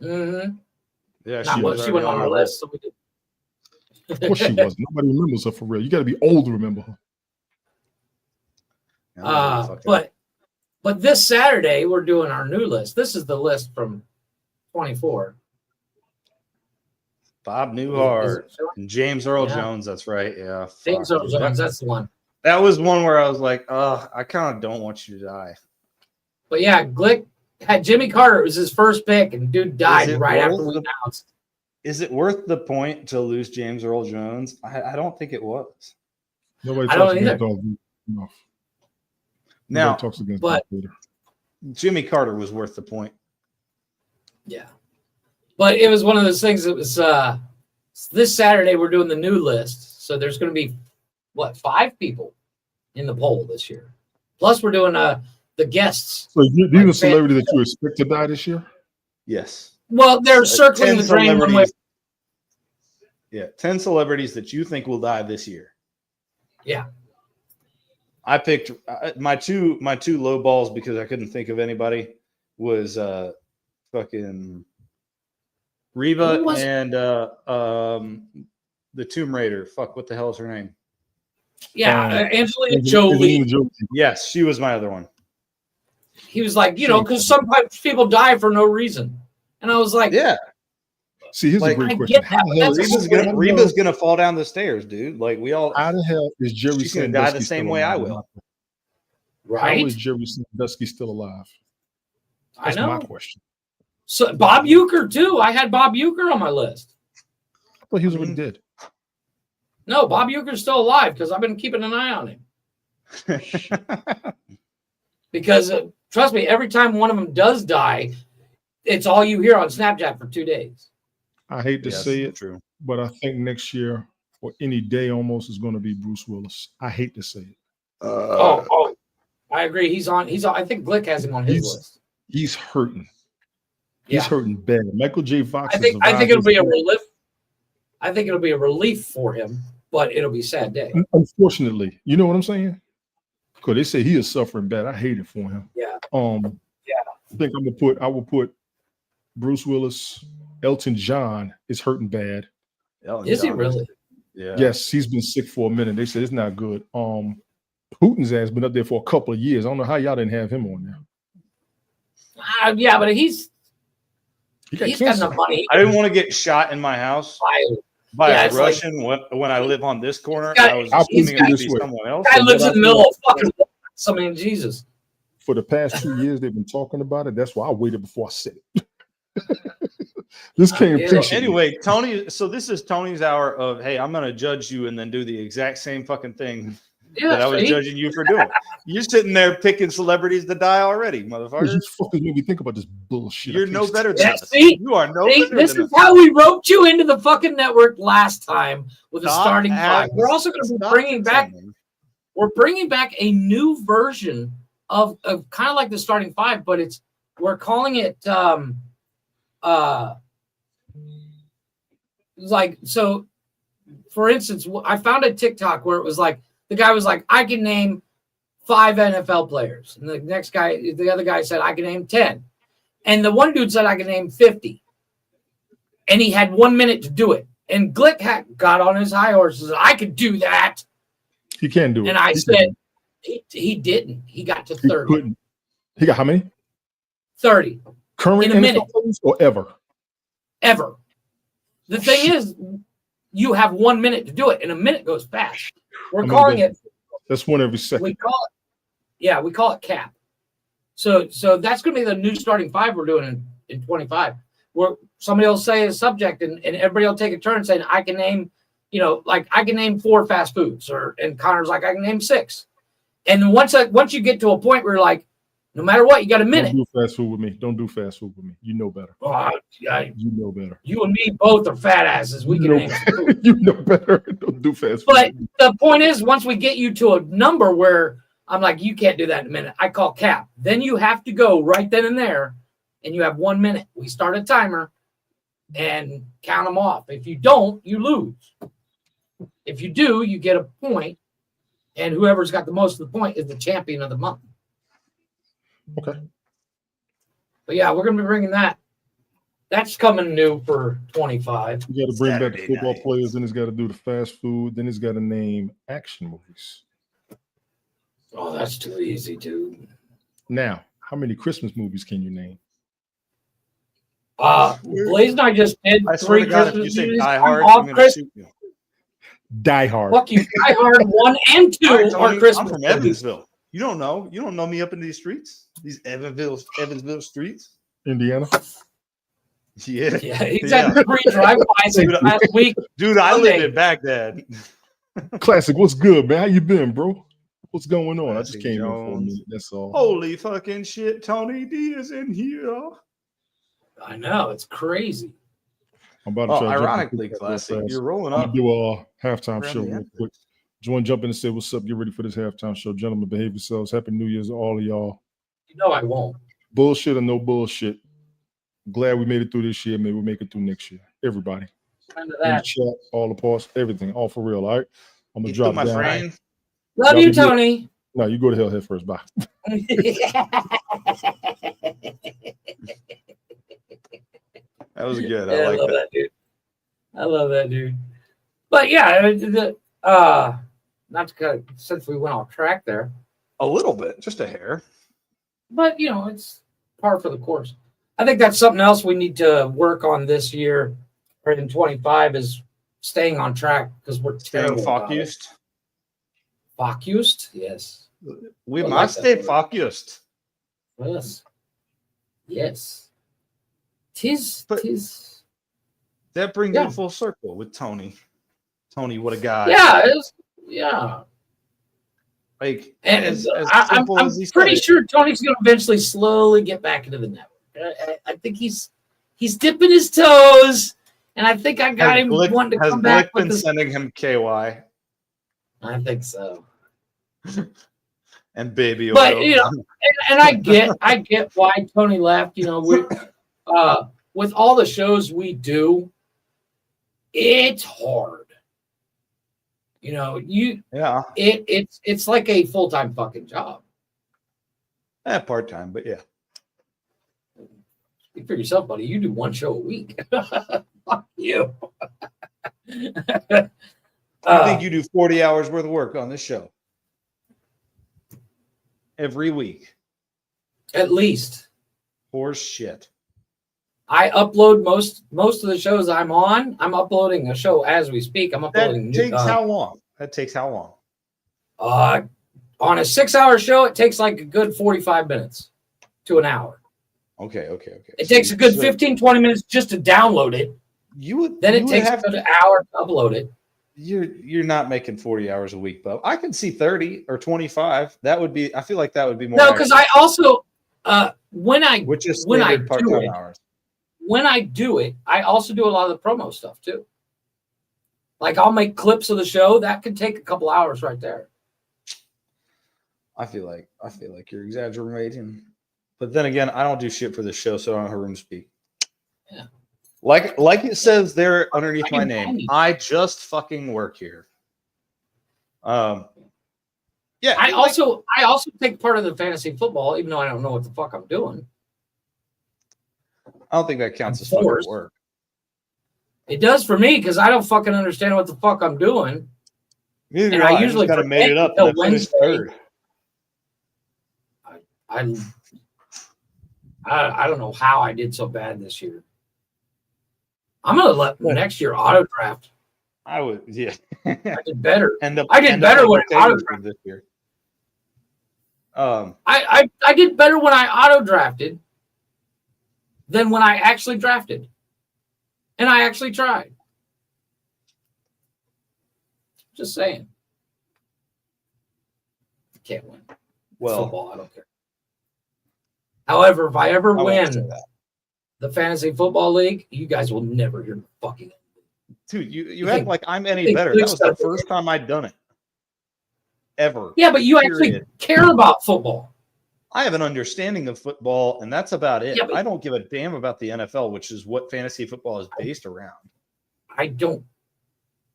S4: Mm-hmm.
S2: Yeah,
S4: Not much. She went on our list, so we did.
S6: Of course she wasn't. Nobody remembers her for real. You got to be old to remember her.
S4: But this Saturday we're doing our new list. This is the list from 24.
S2: Bob Newhart,
S4: Is it-
S2: and James Earl
S4: Yeah.
S2: Jones. That's right. Yeah.
S4: James
S2: fuck,
S4: Earl
S2: dude.
S4: Jones, that's the one.
S2: That was one where I was like, I kind of don't want you to die.
S4: But yeah, Glick had Jimmy Carter. It was his first pick, and dude died
S2: it
S4: right after
S2: worth
S4: we
S2: the-
S4: announced.
S2: Is it worth the point to lose James Earl Jones? I don't think it was.
S6: Nobody
S4: I don't
S6: talks against
S4: either.
S6: Darth Vader enough.
S2: Now,
S6: Nobody talks against
S4: but-
S6: Darth Vader.
S2: Jimmy Carter was worth the point.
S4: Yeah. But it was one of those things that was this Saturday we're doing the new list. So there's going to be 5 people in the poll this year. Plus we're doing the guests.
S6: So these
S4: Like
S6: are celebrities that you expect to die this year?
S2: Yes.
S4: Well, they're circling
S2: 10
S4: the drain one way.
S2: celebrities. Yeah, 10 celebrities that you think will die this year.
S4: Yeah.
S2: I picked my two low balls because I couldn't think of anybody was fucking Reva
S4: Who was-
S2: and the Tomb Raider. Fuck, what the hell is her name?
S4: Yeah, Angelina Jolie.
S6: Angelina Jolie.
S2: Yes, she was my other one.
S4: He was like, because sometimes people die for no reason. And I was like,
S2: Yeah,
S6: See, here's
S2: Like,
S6: a
S4: I
S6: great question.
S4: get that,
S6: How
S4: but
S6: the hell
S4: that's
S6: is-
S2: Reva's gonna fall down the stairs, dude. Like we all.
S6: How the hell is Jerry
S2: She's gonna
S6: Sandusky
S2: die the same
S6: still
S2: way I
S6: alive?
S2: will.
S6: How
S4: right?
S6: is Jerry Sandusky still alive?
S4: I
S6: That's my
S4: know.
S6: question.
S4: So Bob Euchre too. I had Bob Euchre on my list.
S6: I thought he was already dead.
S4: No, Bob Euchre's still alive because I've been keeping an eye on him. Because trust me, every time one of them does die, it's all you hear on Snapchat for 2 days.
S6: I hate to
S2: Yes,
S6: say it,
S2: true.
S6: but I think next year or any day almost is going to be Bruce Willis. I hate to say it.
S4: Oh, I agree. He's on. I think Glick has him on his
S6: He's-
S4: list.
S6: He's hurting.
S4: Yeah.
S6: He's hurting bad. Michael J. Fox.
S4: I think it'll be a relief. I think it'll be a relief for him, but it'll be a sad day.
S6: Unfortunately, you know what I'm saying? Because they say he is suffering bad. I hate it for him.
S4: Yeah.
S6: Yeah. I think I will put Bruce Willis. Elton John is hurting bad.
S2: Elton
S4: Is he
S2: John.
S4: really?
S2: Yeah.
S6: Yes, he's been sick for a minute. They said it's not good. Putin's ass been up there for a couple of years. I don't know how y'all didn't have him on there.
S4: Yeah, but he's
S6: He
S4: got enough money.
S2: I didn't want to get shot in my house by
S4: Yeah,
S2: a
S4: it's like-
S2: Russian when I live on this corner.
S4: got-
S2: I was
S6: I'll
S2: assuming
S6: put
S2: it
S6: it
S2: would
S6: this
S2: be
S6: way.
S2: someone else.
S4: Guy lives
S6: what
S4: in the
S6: I
S4: middle of fucking. I mean, Jesus.
S6: For the past 2 years, they've been talking about it. That's why I waited before I said it. This came
S4: Yeah.
S6: patiently.
S2: So anyway, Tony. So this is Tony's hour of hey, I'm going to judge you and then do the exact same fucking thing
S4: Yeah,
S2: that I was
S4: see?
S2: judging you for doing. You're sitting there picking celebrities to die already,
S6: Because
S2: motherfucker.
S6: you fuckers made me think about this bullshit.
S2: You're
S6: I
S2: no
S6: can't
S2: better than
S4: Yeah,
S2: us.
S4: see?
S2: You are no
S4: See,
S2: better
S4: this
S2: than
S4: is
S2: us.
S4: how we roped you into the fucking network last time with the
S2: Stop
S4: starting 5.
S2: asking-
S4: We're also going to be
S2: stop
S4: bringing back.
S2: saying.
S4: We're bringing back a new version of kind of like the starting 5, but we're calling it like so. For instance, I found a TikTok where it was like the guy was like, I can name 5 NFL players, and the other guy said I can name 10, and the one dude said I can name 50, and he had 1 minute to do it. And Glick got on his high horse and said, I could do that.
S6: He can't do it.
S4: And I
S6: He
S4: said,
S6: can't.
S4: he didn't. He got to
S6: He
S4: 30.
S6: couldn't. He got how many?
S4: 30
S6: Current
S4: In a
S6: NFL
S4: minute.
S6: players or ever?
S4: ever. The thing is, you have 1 minute to do it, and a minute goes fast. We're
S6: I mean,
S4: calling it.
S6: That's one every second.
S4: We call it cap. So that's going to be the new starting 5 we're doing in 25. Where somebody will say a subject, and everybody will take a turn saying, I can name, like I can name 4 fast foods, and Connor's like, I can name 6. And once you get to a point where you're like, no matter what, you got a minute.
S6: Don't do fast food with me. Don't do fast food with me. You know better. You know better.
S4: You and me both are fat asses. We can
S6: No.
S4: name some food.
S6: You know better. Don't do fast food.
S4: But
S6: with me.
S4: the point is, once we get you to a number where I'm like, you can't do that in a minute, I call cap. Then you have to go right then and there, and you have 1 minute. We start a timer and count them off. If you don't, you lose. If you do, you get a point, and whoever's got the most of the point is the champion of the month.
S6: Okay.
S4: But yeah, we're going to be bringing that. That's coming new for 25.
S6: You got to bring back the
S2: Saturday
S6: football
S2: night.
S6: players. Then it's got to do the fast food. Then it's got to name action movies.
S4: Oh, that's too easy, dude.
S6: Now, how many Christmas movies can you name?
S4: Blaze and I just did
S2: I swear
S4: 3
S2: to God, if you
S4: Christmas
S2: say
S4: movies.
S2: Die
S4: I'm
S2: Hard,
S4: off
S2: I'm gonna
S4: Christmas.
S2: shoot you.
S6: Die Hard.
S4: Fuck you. Die Hard 1 and 2
S2: All right,
S4: are
S2: Tony,
S4: Christmas
S2: I'm from
S4: movies.
S2: Evansville. You don't know me up in these streets, these Evansville streets.
S6: Indiana.
S2: Yeah,
S4: Yeah, he's
S2: Yeah.
S4: had 3 drive-bys
S2: Dude,
S4: last week.
S2: dude, I
S4: Sunday.
S2: lived in Baghdad.
S6: Classic. What's good, man? How you been, bro? What's going on? I just
S2: Classic
S6: came in for a
S2: Jones.
S6: minute. That's all.
S2: Holy fucking shit, Tony D is in here.
S4: I know, it's crazy.
S6: I'm about to
S2: Oh,
S6: try to jump in
S2: ironically,
S6: real
S2: classic.
S6: fast.
S2: You're rolling
S6: I'm
S2: up.
S6: gonna do a halftime
S2: Around
S6: show
S2: the
S6: real
S2: end.
S6: quick. Just want to jump in and say what's up. Get ready for this halftime show, gentlemen. Behave yourselves. Happy New Year's to all of y'all.
S4: You know I won't.
S6: Bullshit or no bullshit. Glad we made it through this year. Maybe we'll make it through next year. Everybody.
S4: Kind of
S6: In the
S4: that.
S6: chat, all the parts, everything, all for real. All right. I'm gonna
S2: You
S6: drop
S2: my
S6: down.
S2: friend.
S4: Love
S6: Y'all
S4: you,
S6: be good.
S4: Tony.
S6: No, you go to hell head first. Bye.
S2: That was good.
S4: Yeah,
S2: I like
S4: love
S2: that.
S4: dude. I love that dude. But yeah, not to cut since we went off track there,
S2: A little bit, just a hair.
S4: but it's par for the course. I think that's something else we need to work on this year or in 25 is staying on track because we're
S2: Staying
S4: terrible. about it.
S2: focused.
S4: Focused? Yes.
S2: We
S4: I like
S2: must
S4: that
S2: stay
S4: word.
S2: focused.
S4: Yes. Yes. Tis.
S2: But- That brings
S4: Yeah.
S2: it full circle with Tony. Tony, what a guy.
S4: Yeah. Yeah.
S2: Like,
S4: And
S2: as
S4: I'm
S2: simple as he said
S4: pretty
S2: it.
S4: sure Tony's going to eventually slowly get back into the network. I think he's dipping his toes, and I think I got
S2: Has
S4: him
S2: Glick-
S4: wanting to
S2: has
S4: come back
S2: Glick
S4: with
S2: been
S4: this.
S2: sending him KY
S4: I think so.
S2: and baby
S4: But,
S2: oil?
S4: and I get why Tony left. We with all the shows we do, it's hard.
S2: Yeah,
S4: It's like a full-time fucking job.
S2: part time, but yeah.
S4: Speak for yourself, buddy. You do 1 show a week. Fuck you.
S2: I think you do 40 hours worth of work on this show every week.
S4: At least.
S2: Horse shit.
S4: I upload most of the shows I'm on. I'm uploading a show as we speak. I'm
S2: That
S4: uploading
S2: takes how long? That takes how long?
S4: on a 6-hour show. It takes like a good 45 minutes to an hour.
S2: Okay.
S4: It takes a good
S2: So
S4: 15-20 minutes just to download it.
S2: You would
S4: Then
S2: you
S4: it
S2: would
S4: takes
S2: have
S4: an hour to upload it.
S2: You're not making 40 hours a week, but I can see 30 or 25. That would be. I feel like that would be more.
S4: No, because I also when I
S2: which is
S4: when I
S2: standard
S4: do
S2: part-time
S4: it,
S2: hours.
S4: when I do it, I also do a lot of the promo stuff too. Like I'll make clips of the show that could take a couple hours right there.
S2: I feel like you're exaggerating, but then again, I don't do shit for the show, so I don't have room to speak.
S4: Yeah.
S2: Like it says there underneath
S4: I
S2: my
S4: can
S2: name,
S4: find it.
S2: I just fucking work here. Yeah.
S4: I also take part of the fantasy football, even though I don't know what the fuck I'm doing.
S2: I don't think that counts as
S4: Of
S2: fucking
S4: course.
S2: work.
S4: It does for me because I don't fucking understand what the fuck I'm doing.
S2: Neither
S4: And
S2: do
S4: I
S2: I
S4: usually
S2: just gotta made it up
S4: forget
S2: and I finished
S4: until
S2: third.
S4: I don't know how I did so bad this year. I'm gonna let next year auto draft.
S2: I would, yeah.
S4: I did better.
S2: End up.
S4: I did
S2: end up
S4: better
S2: like
S4: when
S2: the
S4: I auto
S2: Taylor
S4: draft.
S2: did this year.
S4: I did better when I auto drafted than when I actually drafted, and I actually tried. Just saying. Can't win.
S2: Well,
S4: Football, I don't care. However, if I ever
S2: I won't say
S4: win
S2: that.
S4: the fantasy football league, you guys will never hear fucking.
S2: Dude, you
S4: You
S2: act
S4: think-
S2: like I'm any
S4: think
S2: better.
S4: Luke
S2: That was the
S4: stuff-
S2: first time I'd done it. Ever.
S4: Yeah, but you actually
S2: Period.
S4: care about football.
S2: I have an understanding of football, and that's about it.
S4: Yeah, but-
S2: I don't give a damn about the NFL, which is what fantasy football is based around.
S4: I don't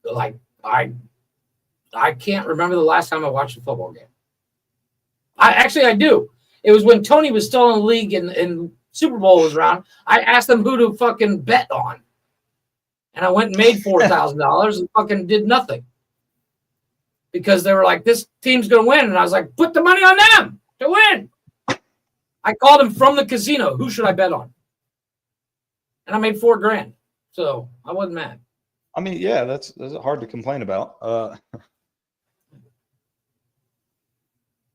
S4: like. I can't remember the last time I watched a football game. I do. It was when Tony was still in the league and Super Bowl was around. I asked them who to fucking bet on, and I went and made $4,000 and fucking did nothing because they were like, "This team's gonna win," and I was like, "Put the money on them to win." I called him from the casino. Who should I bet on? and I made $4,000. So I wasn't mad.
S2: I mean, yeah, that's hard to complain about.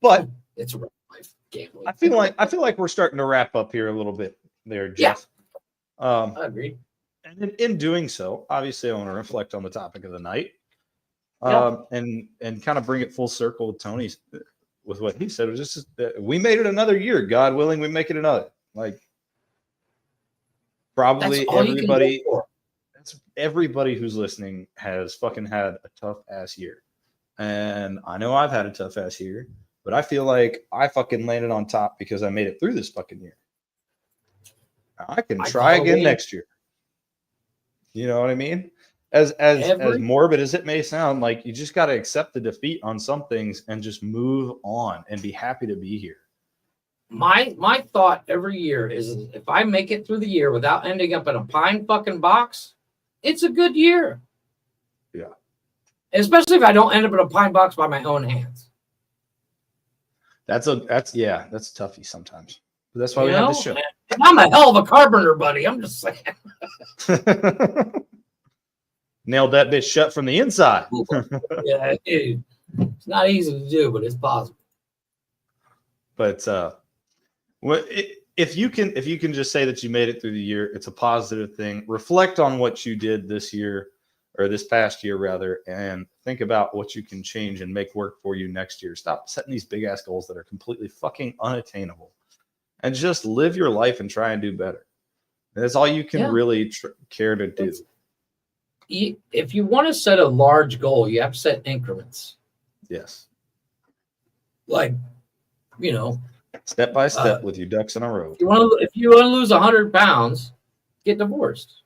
S2: But
S4: It's real life gambling.
S2: I feel like we're starting to wrap up here a little bit there, Jeff.
S4: I agree.
S2: And in doing so, obviously, I want to reflect on the topic of the night, and kind of bring it full circle with Tony, with what he said. It was just we made it another year. God willing, we make it another. Like probably
S4: That's all you can
S2: everybody.
S4: hope for.
S2: Everybody who's listening has fucking had a tough ass year, and I know I've had a tough ass year, but I feel like I fucking landed on top because I made it through this fucking year. I can try again next year. You know what I mean? As morbid as it may sound, like you just got to accept the defeat on some things and just move on and be happy to be here.
S4: My thought every year is if I make it through the year without ending up in a pine fucking box, it's a good year.
S2: Yeah.
S4: Especially if I don't end up in a pine box by my own hands.
S2: That's toughy sometimes. But that's why we have this show.
S4: And I'm a hell of a carpenter, buddy. I'm just saying.
S2: Nailed that bitch shut from the inside.
S4: Yeah, it's not easy to do, but it's possible.
S2: But if you can just say that you made it through the year, it's a positive thing. Reflect on what you did this year, or this past year rather, and think about what you can change and make work for you next year. Stop setting these big ass goals that are completely fucking unattainable, and just live your life and try and do better. And that's all you can really care to do.
S4: If you want to set a large goal, you have to set increments.
S2: Yes.
S4: Like,
S2: step by step with your ducks in a row.
S4: If you want to lose 100 pounds, get divorced.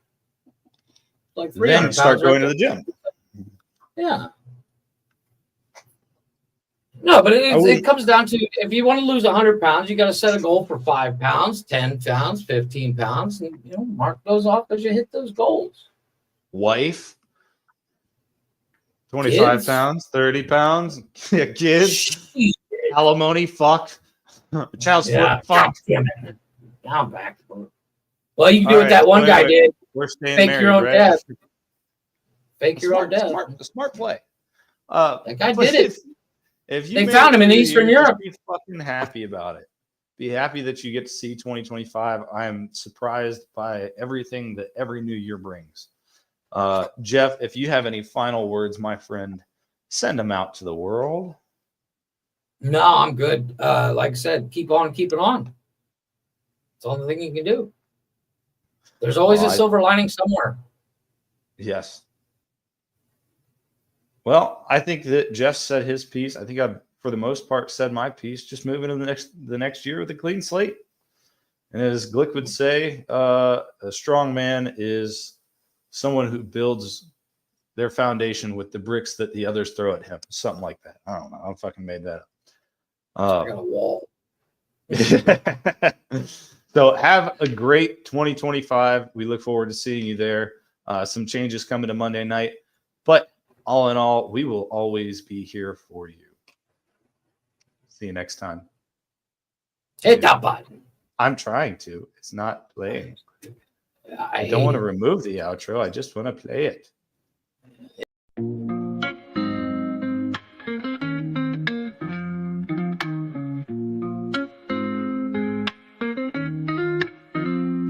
S4: Like 300
S2: then start going to the gym.
S4: Yeah. No, but it comes down to if you want to lose 100 pounds, you got to set a goal for 5 pounds, 10 pounds, 15 pounds, and mark those off as you hit those goals.
S2: Wife, 25 pounds, 30 pounds, kids, alimony, fuck, child support, fuck.
S4: Damn it. Now I'm back. Well, you can do what that one guy did.
S2: We're staying
S4: Fake
S2: married,
S4: your own
S2: right?
S4: death. Fake your own death.
S2: Smart play.
S4: That guy did it.
S2: If you
S4: They found him in Eastern Europe.
S2: Be fucking happy about it. Be happy that you get to see 2025. I am surprised by everything that every new year brings. Jeff, if you have any final words, my friend, send them out to the world.
S4: No, I'm good. Like I said, keep on keeping on. It's the only thing you can do. There's always a silver lining somewhere.
S2: Yes. Well, I think that Jeff said his piece. I think I've, for the most part, said my piece. Just moving to the next year with a clean slate. And as Glick would say, a strong man is someone who builds their foundation with the bricks that the others throw at him. Something like that. I don't know. I fucking made that up.
S4: I got a wall.
S2: So have a great 2025. We look forward to seeing you there. Some changes coming to Monday night. But all in all, we will always be here for you. See you next time.
S4: Hit that button.
S2: I'm trying to. It's not playing.
S4: I
S2: don't want to remove the outro. I just want to play it.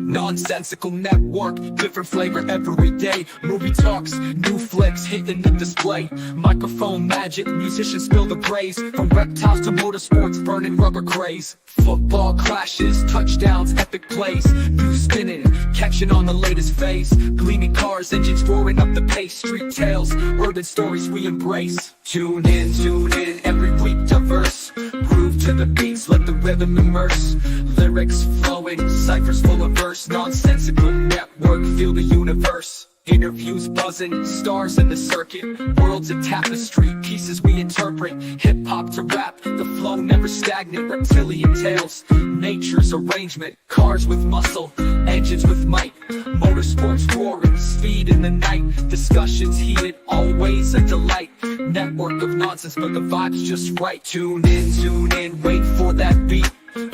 S5: Nonsensical network, different flavor every day. Movie talks, new flicks hitting the display. Microphone magic, musicians spill the praise. From reptiles to motorsports, burning rubber craze. Football clashes, touchdowns, epic plays. News spinning, catching on the latest phase. Gleaming cars, engines roaring up the pace. Street tales, urban stories we embrace. Tune in, every week diverse. Groove to the beats, let the rhythm immerse. Lyrics flowing, ciphers full of verse. Nonsensical network, feel the universe. Interviews buzzing, stars in the circuit. Worlds of tapestry, pieces we interpret. Hip-hop to rap, the flow never stagnant. Reptilian tales, nature's arrangement. Cars with muscle, engines with might. Motorsports roaring, speed in the night. Discussions heated, always a delight. Network of nonsense, but the vibe's just right. Tune in, wait for that beat.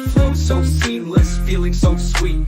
S5: Flow so seamless, feeling so sweet.